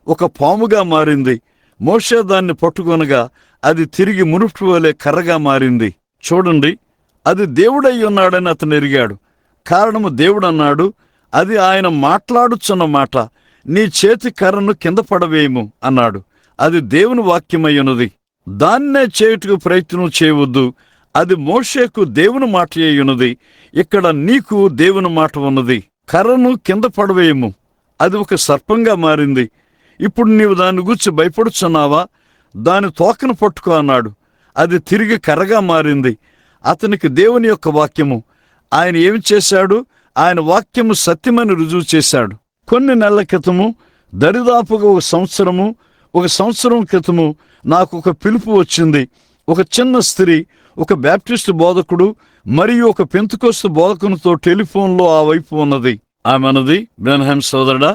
ఒక పాముగా మారింది. మోషే దాన్ని పట్టుకొనగా అది తిరిగి మునుపటి వలె కర్రగా మారింది. చూడండి, అది దేవుడై ఉన్నాడని అతను ఎరిగాడు. కారణము దేవుడు అన్నాడు, అది ఆయన మాట్లాడుచున్న మాట, నీ చేతి కర్రను కింద పడవేయము అన్నాడు. అది దేవుని వాక్యమై ఉన్నది. దాన్నే చేయుటకు ప్రయత్నం చేయవద్దు. అది మోషేకు దేవుని మాట అయి ఉన్నది. ఇక్కడ నీకు దేవుని మాట ఉన్నది. కర్రను కింద పడవేయము. అది ఒక సర్పంగా మారింది. ఇప్పుడు నీవు దాన్ని గూర్చి భయపడుచున్నావా? దాని తోకను పట్టుకో అన్నాడు. అది తిరిగి కర్రగా మారింది. అతనికి దేవుని యొక్క వాక్యము. ఆయన ఏమి చేశాడు? ఆయన వాక్యము సత్యమని రుజువు చేశాడు. కొన్ని నెలల క్రితము, దరిదాపుగా ఒక సంవత్సరం క్రితము నాకు ఒక పిలుపు వచ్చింది. ఒక చిన్న స్త్రీ, ఒక బ్యాప్టిస్ట్ బోధకుడు మరియు ఒక పెంతెకోస్తు బోధకునితో టెలిఫోన్లో ఆ వైపు ఉన్నది. ఆమె అన్నది, బ్రన్హామ్ సోదరుడా,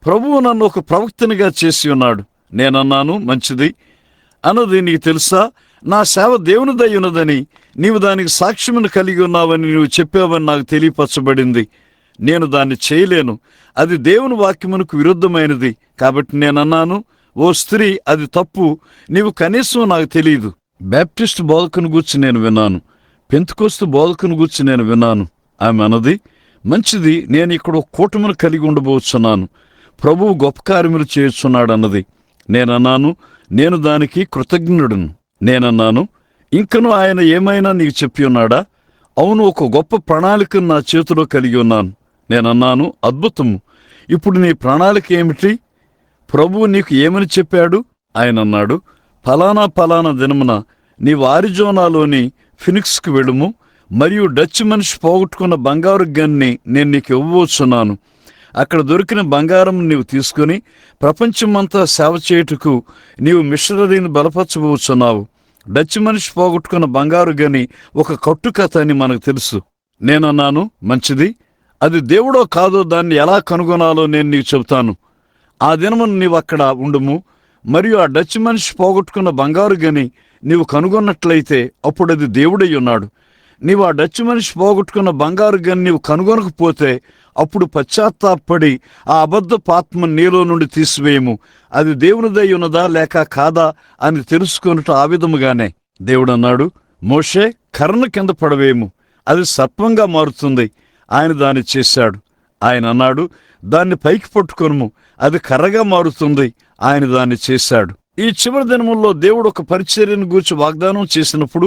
ప్రభువు నన్ను ఒక ప్రవక్తనిగా చేసి ఉన్నాడు. నేనన్నాను, మంచిది. అన్నది, నీకు తెలుసా, నా సేవ దేవుని దయ ఉన్నదని, నీవు దానికి సాక్ష్యమును కలిగి ఉన్నావని నువ్వు చెప్పావని నాకు తెలియపరచబడింది. నేను దాన్ని చేయలేను. అది దేవుని వాక్యమునకు విరుద్ధమైనది. కాబట్టి నేనన్నాను, ఓ స్త్రీ, అది తప్పు. నీవు కనీసం నాకు తెలియదు. బ్యాప్టిస్ట్ బోధకుని గూర్చి నేను విన్నాను, పెంతెకోస్తు బోధకుని గూర్చి నేను విన్నాను. ఆమె అన్నది, మంచిది, నేను ఇక్కడ ఒక కూటమిని కలిగి ఉండబోతున్నాను. ప్రభువు గొప్ప కార్యములు చేస్తున్నాడు అన్నది. నేనన్నాను, నేను దానికి కృతజ్ఞుడును. నేనన్నాను, ఇంకను ఆయన ఏమైనా నీకు చెప్పి ఉన్నాడా? అవును, ఒక గొప్ప ప్రణాళికను నా చేతిలో కలిగి ఉన్నాను. నేనన్నాను, అద్భుతము. ఇప్పుడు నీ ప్రణాళిక ఏమిటి? ప్రభువు నీకు ఏమని చెప్పాడు? ఆయన అన్నాడు, ఫలానా దినమున నీవు ఆరిజోనాలోని ఫినిక్స్కి వెళ్ళుము. మరియు డచ్ మనిషి పోగొట్టుకున్న బంగారు గన్ని నేను నీకు ఇవ్వబోతున్నాను. అక్కడ దొరికిన బంగారం నీవు తీసుకుని ప్రపంచమంతా సేవ చేయుటకు నీవు మిషనరీని బలపరచబోతున్నావు. డచ్ మనిషి పోగొట్టుకున్న బంగారు గని ఒక కట్టుకథ అని మనకు తెలుసు. నేనన్నాను, మంచిది. అది దేవుడో కాదో దాన్ని ఎలా కనుగొనాలో నేను నీకు చెబుతాను. ఆ దినమున నీవు అక్కడ ఉండుము. మరియు ఆ డచ్ మనిషి పోగొట్టుకున్న బంగారు గని నీవు కనుగొన్నట్లయితే అప్పుడు అది దేవుడై ఉన్నాడు. నీవు ఆ డచ్ మనిషి పోగొట్టుకున్న బంగారు గని నీవు కనుగొనకపోతే అప్పుడు పశ్చాత్తాపడి ఆ అబద్ధపు ఆత్మ నీలో నుండి తీసివేయము. అది దేవునిదై ఉన్నదా లేక కాదా అని తెలుసుకొనుట ఆ విధముగానే. దేవుడు అన్నాడు, మోషే, కర్రను కింద పడవేయము. అది సర్పంగా మారుతుంది. ఆయన దాన్ని చేశాడు. ఆయన అన్నాడు, దాన్ని పైకి పట్టుకొనుము. అది కర్రగా మారుతుంది. ఆయన దాన్ని చేశాడు. ఈ చివరి దినముల్లో దేవుడు ఒక పరిచర్యను గూర్చి వాగ్దానం చేసినప్పుడు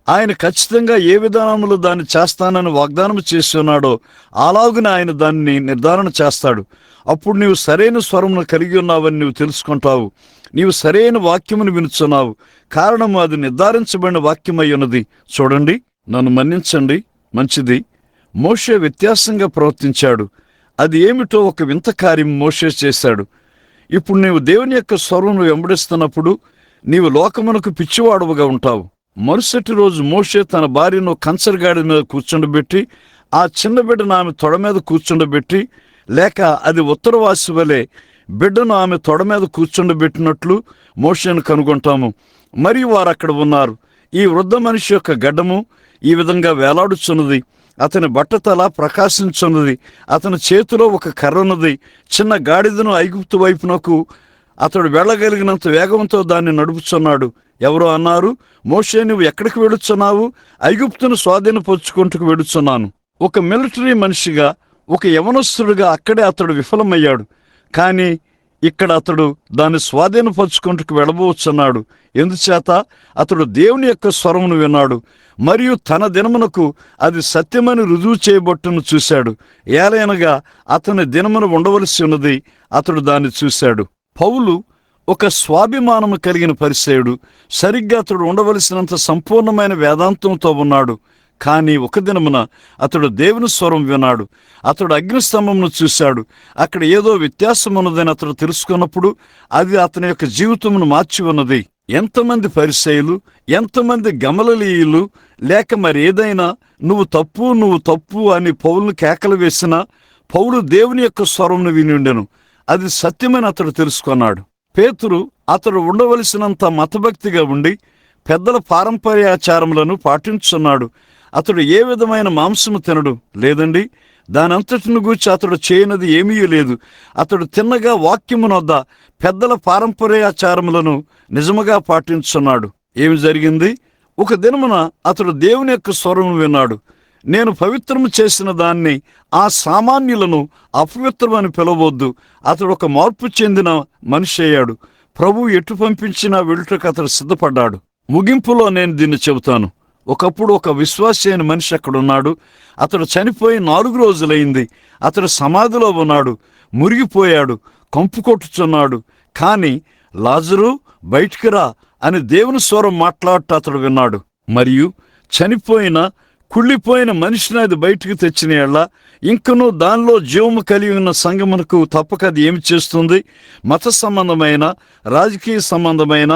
ఆయన ఖచ్చితంగా ఏ విధానంలో దాన్ని చేస్తానని వాగ్దానం చేసి ఉన్నాడో అలాగున ఆయన దాన్ని నిర్ధారణ చేస్తాడు. అప్పుడు నీవు సరైన స్వరమును కలిగి ఉన్నావని నీవు తెలుసుకుంటావు. నీవు సరైన వాక్యమును వినుచున్నావు. కారణము అది నిర్ధారించబడిన వాక్యమై ఉన్నది. చూడండి, నన్ను మన్నించండి, మంచిది. మోషే వ్యత్యాసంగా ప్రవర్తించాడు. అది ఏమిటో ఒక వింత కార్యం మోషే చేశాడు. ఇప్పుడు నీవు దేవుని యొక్క స్వరమును వెంబడిస్తున్నప్పుడు నీవు లోకమునకు పిచ్చివాడుగా ఉంటావు. మరుసటి రోజు మోషే తన భార్యను కంచరగాడి మీద కూర్చుండబెట్టి, ఆ చిన్న బిడ్డను ఆమె తొడ మీద కూర్చుండబెట్టి, లేక అది ఉత్తరవాసి వలె బిడ్డను ఆమె తొడ మీద కూర్చుండబెట్టినట్లు మోషేను కనుగొంటాము. మరియు వారు అక్కడ ఉన్నారు. ఈ వృద్ధ మనిషి యొక్క గడ్డము ఈ విధంగా వేలాడుచున్నది. అతని బట్టతల ప్రకాశించున్నది. అతని చేతిలో ఒక కర్రన్నది. చిన్న గాడిదను ఐగుప్తు వైపునకు అతడు వెళ్ళగలిగినంత వేగంతో దాన్ని నడుపుచున్నాడు. ఎవరో అన్నారు, మోషే, నువ్వు ఎక్కడికి వెళుచున్నావు? ఐగుప్తును స్వాధీనపరుచుకుంటూ వెళుచున్నాను. ఒక మిలిటరీ మనిషిగా, ఒక యవనస్తుడిగా అక్కడే అతడు విఫలమయ్యాడు. కానీ ఇక్కడ అతడు దాన్ని స్వాధీనపరుచుకుంటూ వెళ్ళబోచున్నాడు. ఎందుచేత అతడు దేవుని యొక్క స్వరమును విన్నాడు మరియు తన దినమునకు అది సత్యమని రుజువు చేయబట్టును చూశాడు. ఏలైనగా అతని దినమును ఉండవలసి ఉన్నది. అతడు దాన్ని చూశాడు. పౌలు ఒక స్వాభిమానము కలిగిన పరిసయుడు. సరిగ్గా అతడు ఉండవలసినంత సంపూర్ణమైన వేదాంతంతో ఉన్నాడు. కానీ ఒక దినమున అతడు దేవుని స్వరం విన్నాడు. అతడు అగ్నిస్తంభమును చూశాడు. అక్కడ ఏదో వ్యత్యాసం ఉన్నదని అతడు తెలుసుకున్నప్పుడు అది అతని యొక్క జీవితమును మార్చి ఉన్నది. ఎంతమంది పరిసయులు, ఎంతమంది గమలలీయులు లేక మరి ఏదైనా నువ్వు తప్పు అని పౌలును కేకలు వేసినా పౌలు దేవుని యొక్క స్వరంను విని ఉండెను. అది సత్యమని అతడు తెలుసుకున్నాడు. పేతురు అతడు ఉండవలసినంత మతభక్తిగా ఉండి పెద్దల పారంపర్యాచారములను పాటించున్నాడు. అతడు ఏ విధమైన మాంసము తినడు. లేదండి, దానంతటిని గూర్చి అతడు చేయనది ఏమీ లేదు. అతడు తిన్నగా వాక్యమునొద్ద పెద్దల పారంపర్యాచారములను నిజముగా పాటించున్నాడు. ఏమి జరిగింది? ఒక దినమున అతడు దేవుని యొక్క స్వరము విన్నాడు. నేను పవిత్రము చేసిన దాన్ని ఆ సామాన్యులను అపవిత్రమని పిలవద్దు. అతడు ఒక మార్పు చెందిన మనిషి అయ్యాడు. ప్రభువు ఎటు పంపించినా వెళ్ళుటకు అతడు సిద్ధపడ్డాడు. ముగింపులో నేను దీన్ని చెబుతాను. ఒకప్పుడు ఒక విశ్వాసి అయిన మనిషి అక్కడున్నాడు. అతడు చనిపోయి 4 రోజులైంది. అతడు సమాధిలో ఉన్నాడు. మురిగిపోయాడు, కంపు కొట్టుచున్నాడు. కాని లాజరు, బయటికి రా అని దేవుని స్వరం మాట్లాడుతూ అతడు విన్నాడు. మరియు చనిపోయిన కుళ్ళిపోయిన మనిషిని అది బయటికి తెచ్చిన యెడల ఇంకనూ దానిలో జీవము కలిగి ఉన్న సంఘమునకు తప్పక అది ఏమి చేస్తుంది? మత సంబంధమైన, రాజకీయ సంబంధమైన,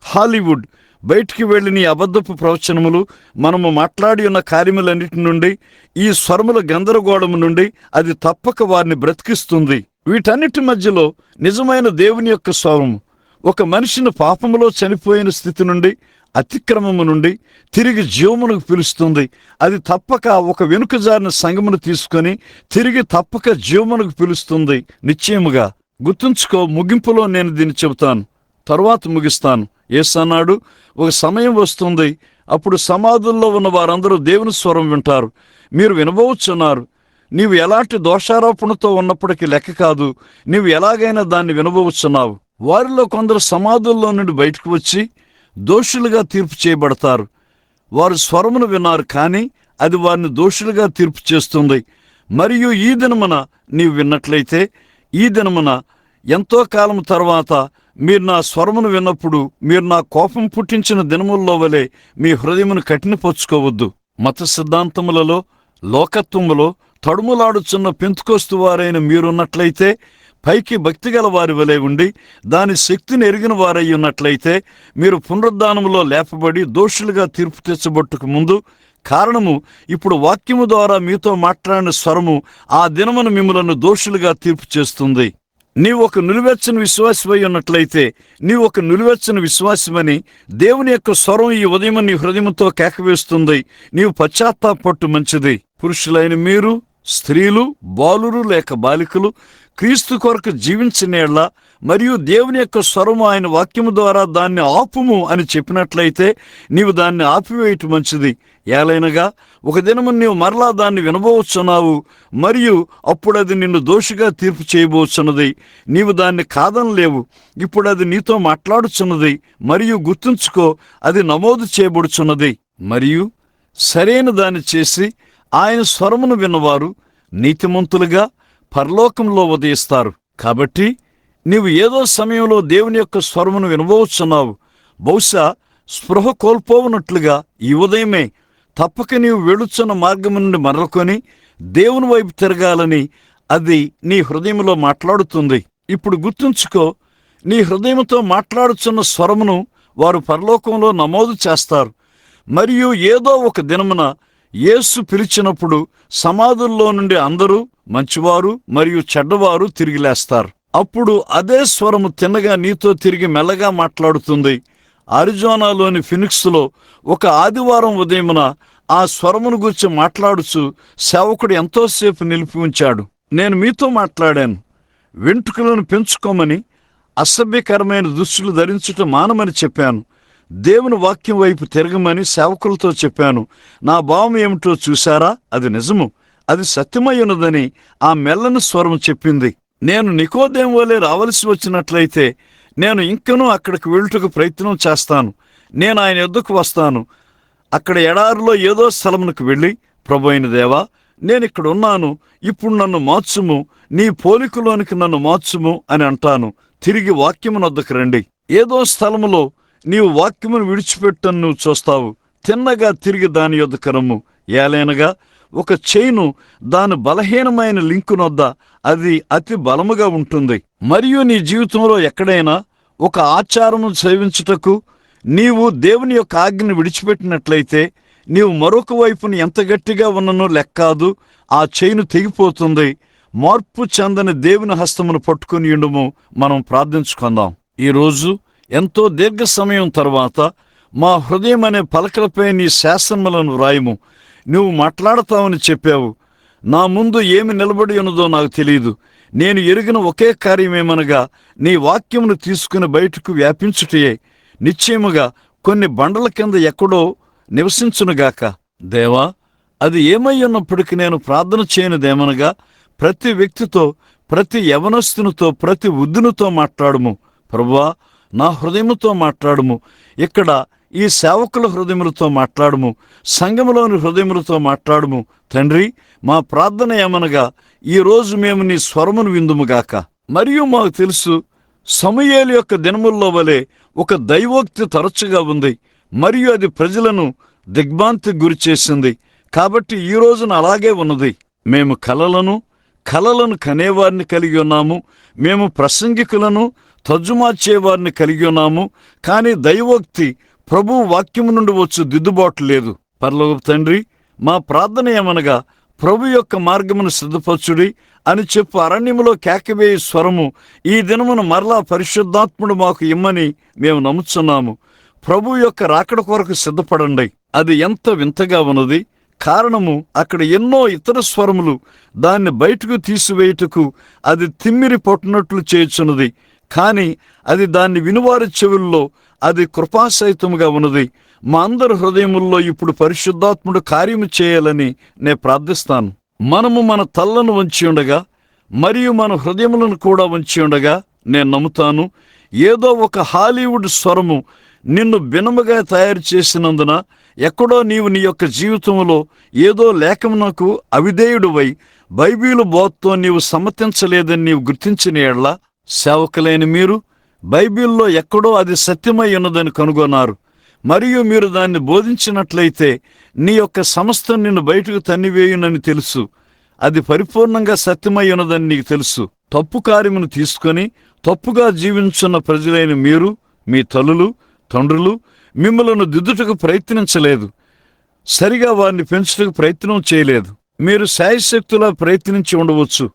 హాలీవుడ్ బయటికి వెళ్ళి నీ అబద్ధపు ప్రవచనములు, మనము మాట్లాడి ఉన్న కార్యములన్నిటి నుండి, ఈ స్వరముల గందరగోళము నుండి అది తప్పక వారిని బ్రతికిస్తుంది. వీటన్నిటి మధ్యలో నిజమైన దేవుని యొక్క స్వరము ఒక మనిషిని పాపములో చనిపోయిన స్థితి నుండి, అతిక్రమము నుండి తిరిగి జీవమునకు పిలుస్తుంది. అది తప్పక ఒక వెనుకజారిన సంఘమును తీసుకొని తిరిగి తప్పక జీవమునకు పిలుస్తుంది నిశ్చయముగా. గుర్తుంచుకో, ముగింపులో నేను దీన్ని చెబుతాను, తరువాత ముగిస్తాను. యేసు అన్నాడు, ఒక సమయం వస్తుంది, అప్పుడు సమాధుల్లో ఉన్న వారందరూ దేవుని స్వరం వింటారు. మీరు వినబోచున్నారు. నీవు ఎలాంటి దోషారోపణతో ఉన్నప్పటికీ లెక్క కాదు. నీవు ఎలాగైనా దాన్ని వినబోచున్నావు. వారిలో కొందరు సమాధుల్లో నుండి బయటకు వచ్చి దోషులుగా తీర్పు చేయబడతారు. వారు స్వరమును విన్నారు, కానీ అది వారిని దోషులుగా తీర్పు చేస్తుంది. మరియు ఈ దినమున నీవు విన్నట్లయితే, ఈ దినమున ఎంతో కాలం తర్వాత మీరు నా స్వరమును విన్నప్పుడు మీరు నా కోపం పుట్టించిన దినముల్లో వలె మీ హృదయమును కఠినపరుచుకోవద్దు. మత సిద్ధాంతములలో, లోకత్వములో తడుములాడుచున్న పెంతుకోస్తు వారైన మీరున్నట్లయితే, పైకి భక్తిగల వారి వలె ఉండి దాని శక్తిని ఎరిగిన వారై ఉన్నట్లయితే, మీరు పునరుద్ధానములో లేపబడి దోషులుగా తీర్పు తెచ్చబట్టుకు ముందు, కారణము ఇప్పుడు వాక్యము ద్వారా మీతో మాట్లాడిన స్వరము ఆ దినమును మిమ్మలను దోషులుగా తీర్పు చేస్తుంది. నీవు ఒక నిలువెచ్చని విశ్వాసమై ఉన్నట్లయితే, నీవు ఒక నిలువెచ్చని విశ్వాసమని దేవుని యొక్క స్వరం ఈ ఉదయం నీ హృదయంతో కేకవేస్తుంది. నీవు పశ్చాత్తాపట్టు మంచిది. పురుషులైన మీరు, స్త్రీలు, బాలురు లేక బాలికలు క్రీస్తు కొరకు జీవించిన యెడల, మరియు దేవుని యొక్క స్వరము ఆయన వాక్యము ద్వారా దాన్ని ఆపుము అని చెప్పినట్లయితే నీవు దాన్ని ఆపివేయటం మంచిది. ఏలైనగా ఒక దినము నీవు మరలా దాన్ని వినబోచున్నావు, మరియు అప్పుడు అది నిన్ను దోషిగా తీర్పు చేయబోచున్నది. నీవు దాన్ని కాదనలేవు. ఇప్పుడు అది నీతో మాట్లాడుచున్నది. మరియు గుర్తుంచుకో, అది నమోదు చేయబడుచున్నది. మరియు సరైన దాన్ని చేసి ఆయన స్వరమును విన్నవారు నీతిమంతులుగా పరలోకంలో ఉదయిస్తారు. కాబట్టి నీవు ఏదో సమయంలో దేవుని యొక్క స్వరమును వినబోచున్నావు. బహుశా స్పృహ కోల్పోవునట్లుగా ఈ ఉదయమే తప్పక నీవు వెళుచున్న మార్గము నుండి మరలుకొని దేవుని వైపు తిరగాలని అది నీ హృదయంలో మాట్లాడుతుంది. ఇప్పుడు గుర్తుంచుకో, నీ హృదయంతో మాట్లాడుచున్న స్వరమును వారు పరలోకంలో నమోదు చేస్తారు. మరియు ఏదో ఒక దినమున యేసు పిలిచినప్పుడు సమాధుల్లో నుండి అందరూ, మంచివారు మరియు చెడ్డవారు తిరిగి లేస్తారు. అప్పుడు అదే స్వరము తిన్నగా నీతో తిరిగి మెల్లగా మాట్లాడుతుంది. అరిజోనాలోని ఫినిక్స్లో ఒక ఆదివారం ఉదయమున ఆ స్వరమును గురించి మాట్లాడుచు సేవకుడు ఎంతోసేపు నిలిపి ఉంచాడు. నేను మీతో మాట్లాడాను, వెంట్రుకలను పెంచుకోమని, అసభ్యకరమైన దుస్తులు ధరించుట మానమని చెప్పాను, దేవుని వాక్యం వైపు తిరగమని సేవకులతో చెప్పాను. నా భావం ఏమిటో చూశారా? అది నిజము, అది సత్యమై ఉన్నదని ఆ మెల్లని స్వరం చెప్పింది. నేను నికోదేము వలె రావలసి వచ్చినట్లయితే నేను ఇంకనూ అక్కడికి వెళ్ళుటకు ప్రయత్నం చేస్తాను. నేను ఆయన యొద్దకు వస్తాను. అక్కడ ఎడారిలో ఏదో స్థలమునకు వెళ్ళి, ప్రభు అయిన దేవా, నేనిక్కడ ఉన్నాను, ఇప్పుడు నన్ను మార్చుము, నీ పోలికలోనికి నన్ను మార్చుము అని అంటాను. తిరిగి వాక్యమునొద్దకు రండి. ఏదో స్థలములో నీవు వాక్యమును విడిచిపెట్టను నువ్వు చూస్తావు. తిన్నగా తిరిగి దాని యొద్దకు రమ్ము. ఏలైనగా ఒక చైను దాని బలహీనమైన లింకునొద్ద అది అతి బలముగా ఉంటుంది. మరియు నీ జీవితంలో ఎక్కడైనా ఒక ఆచారము సేవించుటకు నీవు దేవుని యొక్క ఆజ్ఞను విడిచిపెట్టినట్లయితే, నీవు మరొక వైపుని ఎంత గట్టిగా ఉన్ననో లెక్కాదు, ఆ చైను తెగిపోతుంది. మార్పు చెందని దేవుని హస్తమును పట్టుకుని ఉండుము. మనం ప్రార్థించుకుందాం. ఈరోజు ఎంతో దీర్ఘ సమయం తర్వాత మా హృదయం అనే పలకలపై నీ శాసనములను వ్రాయము. నువ్వు మాట్లాడతావని చెప్పావు. నా ముందు ఏమి నిలబడి ఉన్నదో నాకు తెలియదు. నేను ఎరిగిన ఒకే కార్యమేమనగా నీ వాక్యమును తీసుకుని బయటకు వ్యాపించుటయే. నిశ్చయముగా కొన్ని బండల కింద ఎక్కడో నివసించునుగాక. దేవా, అది ఏమై ఉన్నప్పటికీ నేను ప్రార్థన చేయనిదేమనగా ప్రతి వ్యక్తితో, ప్రతి యవనస్తునితో, ప్రతి వృద్ధునితో మాట్లాడుము. ప్రభువా, నా హృదయముతో మాట్లాడుము. ఇక్కడ ఈ సేవకుల హృదయములతో మాట్లాడుము. సంఘములోని హృదయములతో మాట్లాడుము. తండ్రి, మా ప్రార్థన ఏమనగా ఈరోజు మేము నీ స్వరమును విందుముగాక. మరియు మాకు తెలుసు, సమూయేలు యొక్క దినముల్లో వలె ఒక దైవోక్తి తరచుగా ఉంది, మరియు అది ప్రజలను దిగ్భ్రాంతికి గురి చేసింది. కాబట్టి ఈ రోజున అలాగే ఉన్నది. మేము కలలను కనేవారిని కలిగి ఉన్నాము. మేము ప్రసంగికులను తర్జుమాచేవారిని కలిగి ఉన్నాము. కానీ దైవోక్తి, ప్రభువు వాక్యము నుండి వచ్చు దిద్దుబాటు లేదు. పరలోకపు తండ్రి, మా ప్రార్థన ఏమనగా ప్రభు యొక్క మార్గమును సిద్ధపరచుడి అని చెప్పు అరణ్యములో కేకవేయి స్వరము ఈ దినమును మరలా పరిశుద్ధాత్ముడు మాకు ఇమ్మని మేము నమ్ముచున్నాము. ప్రభు యొక్క రాకడ కొరకు సిద్ధపడండి. అది ఎంత వింతగా ఉన్నది. కారణము, అక్కడ ఎన్నో ఇతర స్వరములు దాన్ని బయటకు తీసివేయుటకు అది తిమ్మిరి పొట్టునట్లు చేయుచున్నది. కాని అది దాన్ని వినువారి చెవుల్లో అది కృపాసహితముగా ఉన్నది. మా అందరి హృదయముల్లో ఇప్పుడు పరిశుద్ధాత్ముడు కార్యము చేయాలని నేను ప్రార్థిస్తాను. మనము మన తల్లను వంచి ఉండగా మరియు మన హృదయములను కూడా వంచి ఉండగా నేను నమ్ముతాను, ఏదో ఒక హాలీవుడ్ స్వరము నిన్ను భిన్నముగా తయారు చేసినందున ఎక్కడో నీవు నీ యొక్క జీవితంలో ఏదో లేఖమునకు అవిధేయుడువై బైబిలు బోధతో నీవు సమ్మతించలేదని నీవు గుర్తించిన ఎడల, సేవకులైన మీరు బైబిల్లో ఎక్కడో అది సత్యమై ఉన్నదని కనుగొన్నారు మరియు మీరు దాన్ని బోధించినట్లయితే నీ యొక్క సమస్తం నిన్ను బయటకు తన్నివేయునని తెలుసు. అది పరిపూర్ణంగా సత్యమై ఉన్నదని నీకు తెలుసు. తప్పు కార్యమును తీసుకొని తప్పుగా జీవించున్న ప్రజలైన మీరు, మీ తల్లులు, తండ్రులు మిమ్మలను దిద్దుటకు ప్రయత్నించలేదు. సరిగా వారిని పెంచుటకు ప్రయత్నం చేయలేదు. మీరు శాయశక్తులా ప్రయత్నించి ఉండవచ్చు.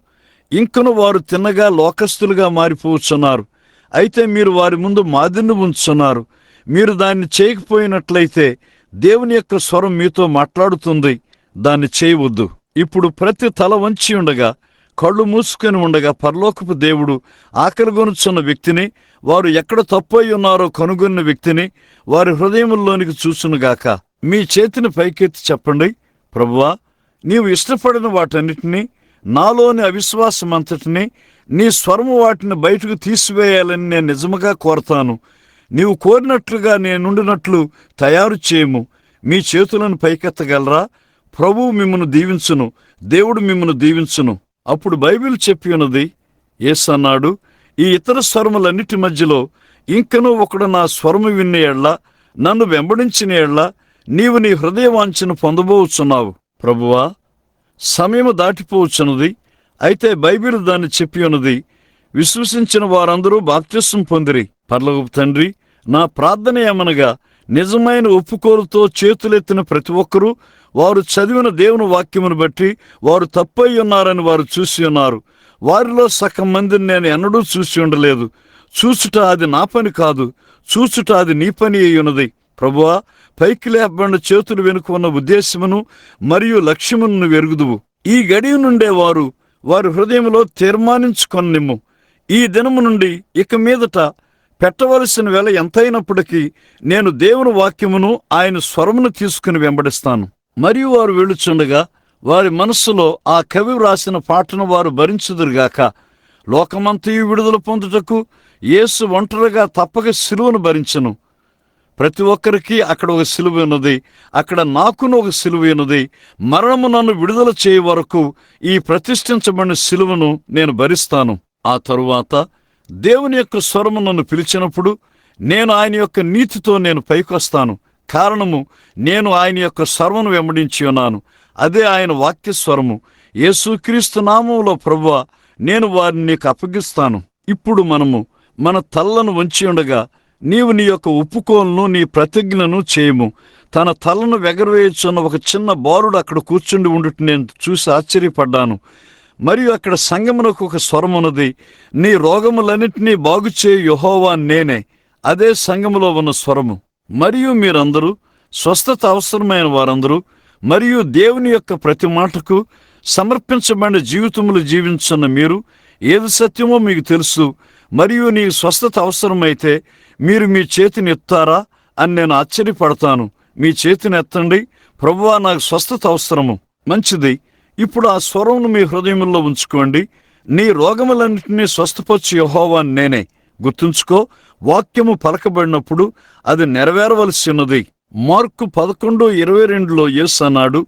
ఇంకను వారు తిన్నగా లోకస్తులుగా మారిపోవచ్చున్నారు. అయితే మీరు వారి ముందు మాదిరిని ఉంచున్నారు. మీరు దాన్ని చేయకపోయినట్లయితే దేవుని యొక్క స్వరం మీతో మాట్లాడుతుంది. దాన్ని చేయవద్దు. ఇప్పుడు ప్రతి తల వంచి ఉండగా, కళ్ళు మూసుకొని ఉండగా పరలోకపు దేవుడు ఆకలిగొనుచున్న వ్యక్తిని, వారు ఎక్కడ తప్పై ఉన్నారో కనుగొన్న వ్యక్తిని వారి హృదయముల్లోనికి చూసునుగాక. మీ చేతిని పైకెత్తి చెప్పండి, ప్రభువా, నీవు ఇష్టపడిన వాటన్నిటినీ, నాలోని అవిశ్వాసమంతటినీ, నీ స్వరము వాటిని బయటకు తీసివేయాలని నేను నిజముగా కోరతాను. నీవు కోరినట్లుగా నేనుండినట్లు తయారు చేయము. మీ చేతులను పైకెత్తగలరా? ప్రభువు మిమ్మను దీవించును. దేవుడు మిమ్మను దీవించును. అప్పుడు బైబిల్ చెప్పి ఉన్నది, యేసు అన్నాడు, ఈ ఇతర స్వరములన్నిటి మధ్యలో ఇంకనూ ఒకడు నా స్వరము విన్న ఎడ్ల, నన్ను వెంబడించిన ఎడ్ల నీవు నీ హృదయవాంఛను పొందబోచున్నావు. ప్రభువా, సమయము దాటిపోవచ్చున్నది. అయితే బైబిల్ దాన్ని చెప్పి ఉన్నది, విశ్వసించిన వారందరూ బాప్తిస్మం పొందిరి. పరలోకపు తండ్రి, నా ప్రార్థన ఏమనగా నిజమైన ఒప్పుకోలుతో చేతులెత్తిన ప్రతి ఒక్కరూ వారు చదివిన దేవుని వాక్యమును బట్టి వారు తప్పై ఉన్నారని వారు చూసి ఉన్నారు. వారిలో సగం మందిని నేను ఎన్నడూ చూసి ఉండలేదు. చూచుట అది నా పని కాదు, చూచుట అది నీ పని అయి ఉన్నది. ప్రభువా, పైకి లేపబడిన చేతులు వెనుక ఉన్న ఉద్దేశమును మరియు లక్ష్యమును వెరుగుదువు. ఈ గడియ నుండే వారి హృదయంలో తీర్మానించుకొనిమ్ము. ఈ దినము నుండి ఇక మీదట పెట్టవలసిన వేళ ఎంతైనప్పటికీ నేను దేవుని వాక్యమును ఆయన స్వరమును తీసుకుని వెంబడిస్తాను. మరియు వారు వెళ్ళుచుండగా వారి మనస్సులో ఆ కవి వ్రాసిన పాటను వారు భరించుదురుగాక. లోకమంతయు విడుదల పొందుటకు యేసు ఒంటరిగా తప్పక సిలువను భరించెను. ప్రతి ఒక్కరికి అక్కడ ఒక సిలువ ఉన్నది. అక్కడ నాకును ఒక సిలువ ఉన్నది. మరణము నన్ను విడుదల చేయ వరకు ఈ ప్రతిష్ఠించబడిన సిలువను నేను భరిస్తాను. ఆ తరువాత దేవుని యొక్క స్వరము నన్ను పిలిచినప్పుడు నేను ఆయన యొక్క నీతితో నేను పైకొస్తాను. కారణము, నేను ఆయన యొక్క స్వరమును వెంబడించి ఉన్నాను. అదే ఆయన వాక్య స్వరము. యేసుక్రీస్తు నామములో ప్రభువా, నేను వారిని నీకు అప్పగిస్తాను. ఇప్పుడు మనము మన తల్లను వంచి ఉండగా నీవు నీ యొక్క ఒప్పుకోలను, నీ ప్రతిజ్ఞను చేయము. తన తలను వెగరవేయుచున్న ఒక చిన్న బాలుడు అక్కడ కూర్చుండి ఉండుట నేను చూసి ఆశ్చర్యపడ్డాను. మరియు అక్కడ సంగమునకు ఒక స్వరమున్నది, నీ రోగములన్నింటినీ బాగుచేయు యెహోవా నేనే అదే సంఘములో ఉన్న స్వరము. మరియు మీరందరూ స్వస్థత అవసరమైన వారందరూ మరియు దేవుని యొక్క ప్రతి మాటకు సమర్పించబడిన జీవితములు జీవించున్న మీరు ఏది సత్యమో మీకు తెలుసు. మరియు నీ స్వస్థత అవసరమైతే మీరు మీ చేతిని ఎత్తారా అని నేను ఆశ్చర్యపడతాను. మీ చేతిని ఎత్తండి. ప్రభువా, నాకు స్వస్థత అవసరము. మంచిది. ఇప్పుడు ఆ స్వరమును మీ హృదయంలో ఉంచుకోండి. నీ రోగములన్నింటినీ స్వస్థపరచు యెహోవా నేనే. గుర్తుంచుకో, వాక్యము పలకబడినప్పుడు అది నెరవేరవలసి ఉన్నది. మార్కు 11:22లో యేసు అన్నాడు,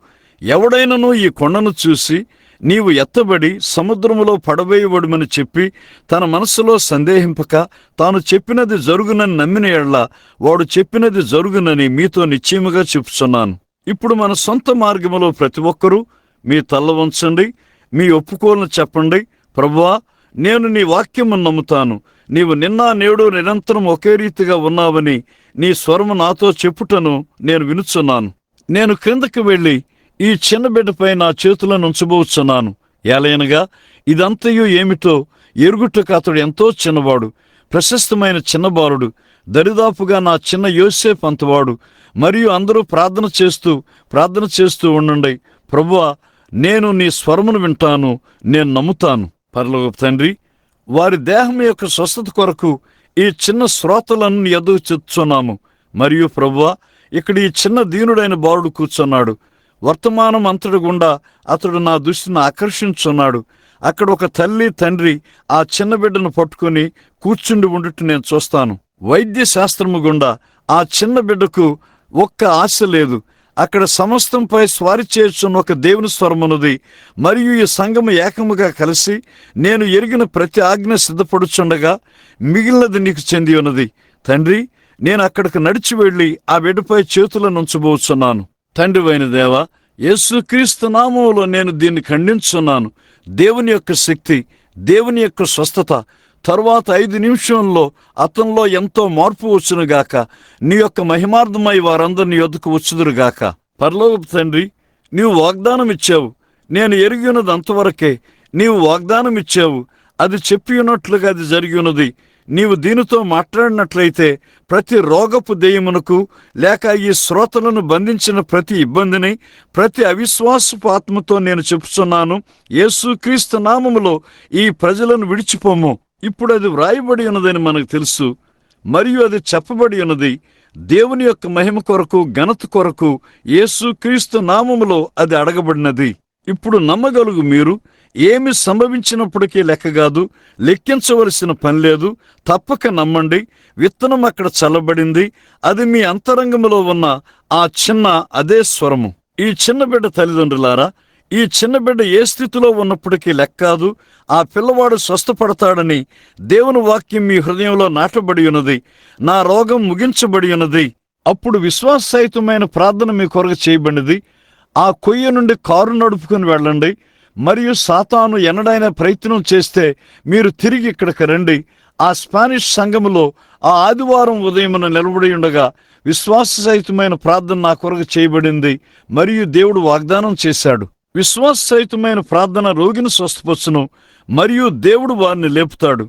ఎవడైనను ఈ కొండను చూసి నీవు ఎత్తబడి సముద్రములో పడవేయబడుమని చెప్పి తన మనసులో సందేహింపక తాను చెప్పినది జరుగునని నమ్మిన యెడల వాడు చెప్పినది జరుగునని మీతో నిశ్చయముగా చెప్పుచున్నాను. ఇప్పుడు మన సొంత మార్గములో ప్రతి ఒక్కరూ మీ తల్ల వంచండి. మీ ఒప్పుకోలను చెప్పండి. ప్రభువా, నేను నీ వాక్యము నమ్ముతాను. నీవు నిన్న నేడు నిరంతరం ఒకే రీతిగా ఉన్నావని నీ స్వరము నాతో చెప్పుటను నేను వినుచున్నాను. నేను క్రిందకి వెళ్ళి ఈ చిన్న బిడ్డపై నా చేతులను ఉంచబోచున్నాను. ఏలయనగా ఇదంతయు ఏమిటో ఎరుగుటకు అతడు ఎంతో చిన్నవాడు, ప్రశస్తమైన చిన్నబాలుడు, దరిదాపుగా నా చిన్న యోసేపు అంతవాడు. మరియు అందరూ ప్రార్థన చేస్తూ ఉండండి. ప్రభువా, నేను నీ స్వరమును వింటాను, నేను నమ్ముతాను. పరలోకపు తండ్రి, వారి దేహం యొక్క స్వస్థత కొరకు ఈ చిన్న శ్రోతలను నీ ఎదుగు చెప్తున్నాము. మరియు ప్రభువా, ఇక్కడ ఈ చిన్న దీనుడైన బాలుడు కూర్చున్నాడు. వర్తమానం అంతటి గుండా అతడు నా దృష్టిని ఆకర్షించున్నాడు. అక్కడ ఒక తల్లి తండ్రి ఆ చిన్న బిడ్డను పట్టుకుని కూర్చుండి ఉండుట నేను చూస్తాను. వైద్య శాస్త్రము గుండా ఆ చిన్న బిడ్డకు ఒక్క ఆశ లేదు. అక్కడ సమస్తంపై స్వారీ చేయుచున్న ఒక దేవుని స్వరమున్నది. మరియు ఈ సంఘము ఏకముగా కలిసి నేను ఎరిగిన ప్రతి ఆజ్ఞ సిద్ధపడుచుండగా మిగిలినది నీకు చెంది ఉన్నది. తండ్రి, నేను అక్కడికి నడిచి వెళ్ళి ఆ బిడ్డపై చేతులను ఉంచబోచున్నాను. తండ్రివైన దేవా, యేసుక్రీస్తు నామములో నేను దీన్ని ఖండించున్నాను. దేవుని యొక్క శక్తి, దేవుని యొక్క స్వస్థత తరువాత 5 నిమిషంలో అతనిలో ఎంతో మార్పు వచ్చునుగాక. నీ యొక్క మహిమార్థమై వారందరూ నీ యొద్దకు వచ్చుదురుగాక. పరలోకపు తండ్రి, నీవు వాగ్దానం ఇచ్చావు. నేను ఎరిగి ఉన్నది అంతవరకే. నీవు వాగ్దానం ఇచ్చావు. అది చెప్పి ఉన్నట్లుగా అది జరిగి ఉన్నది. నీవు దీనితో మాట్లాడినట్లయితే ప్రతి రోగపు దెయ్యమునకు లేక ఈ శ్రోతలను బంధించిన ప్రతి ఇబ్బందిని, ప్రతి అవిశ్వాసపు ఆత్మతో నేను చెప్పుచున్నాను, యేసుక్రీస్తు నామములో ఈ ప్రజలను విడిచిపోము. ఇప్పుడు అది వ్రాయబడి ఉన్నదని మనకు తెలుసు. మరియు అది చెప్పబడి ఉన్నది. దేవుని యొక్క మహిమ కొరకు, ఘనత కొరకు యేసుక్రీస్తు నామములో అది అడగబడినది. ఇప్పుడు నమ్మగలుగు మీరు ఏమి సంభవించినప్పటికీ లెక్కగాదు, లెక్కించవలసిన పని లేదు. తప్పక నమ్మండి. విత్తనం అక్కడ చల్లబడింది. అది మీ అంతరంగంలో ఉన్న ఆ చిన్న అదే స్వరము. ఈ చిన్న బిడ్డ తల్లిదండ్రులారా, ఈ చిన్న బిడ్డ ఏ స్థితిలో ఉన్నప్పటికీ లెక్కాదు. ఆ పిల్లవాడు స్వస్థపడతాడని దేవుని వాక్యం మీ హృదయంలో నాటబడి ఉన్నది. నా రోగం ముగించబడి ఉన్నది. అప్పుడు విశ్వాససహితమైన ప్రార్థన మీ కొరకు చేయబడినది. ఆ కొయ్య నుండి కారు నడుపుకుని వెళ్ళండి. మరియు సాతాను ఎన్నడైనా ప్రయత్నం చేస్తే మీరు తిరిగి ఇక్కడికి రండి. ఆ స్పానిష్ సంఘములో ఆ ఆదివారం ఉదయమున నిలబడి ఉండగా విశ్వాససహితమైన ప్రార్థన నా కొరకు చేయబడింది. మరియు దేవుడు వాగ్దానం చేశాడు, విశ్వాససహితమైన ప్రార్థన రోగిని స్వస్థపరచును, మరియు దేవుడు వారిని లేపుతాడు.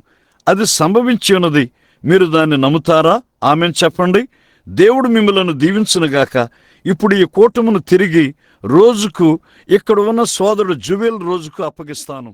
అది సంభవించి ఉన్నది. మీరు దాన్ని నమ్ముతారా? ఆమెన్ చెప్పండి. దేవుడు మిమ్మలను దీవించునుగాక. ఇప్పుడు ఈ కూటమును తిరిగి రోజుకు ఇక్కడ ఉన్న సోదరుడు జువెల్ రోజుకు అప్పగిస్తాను.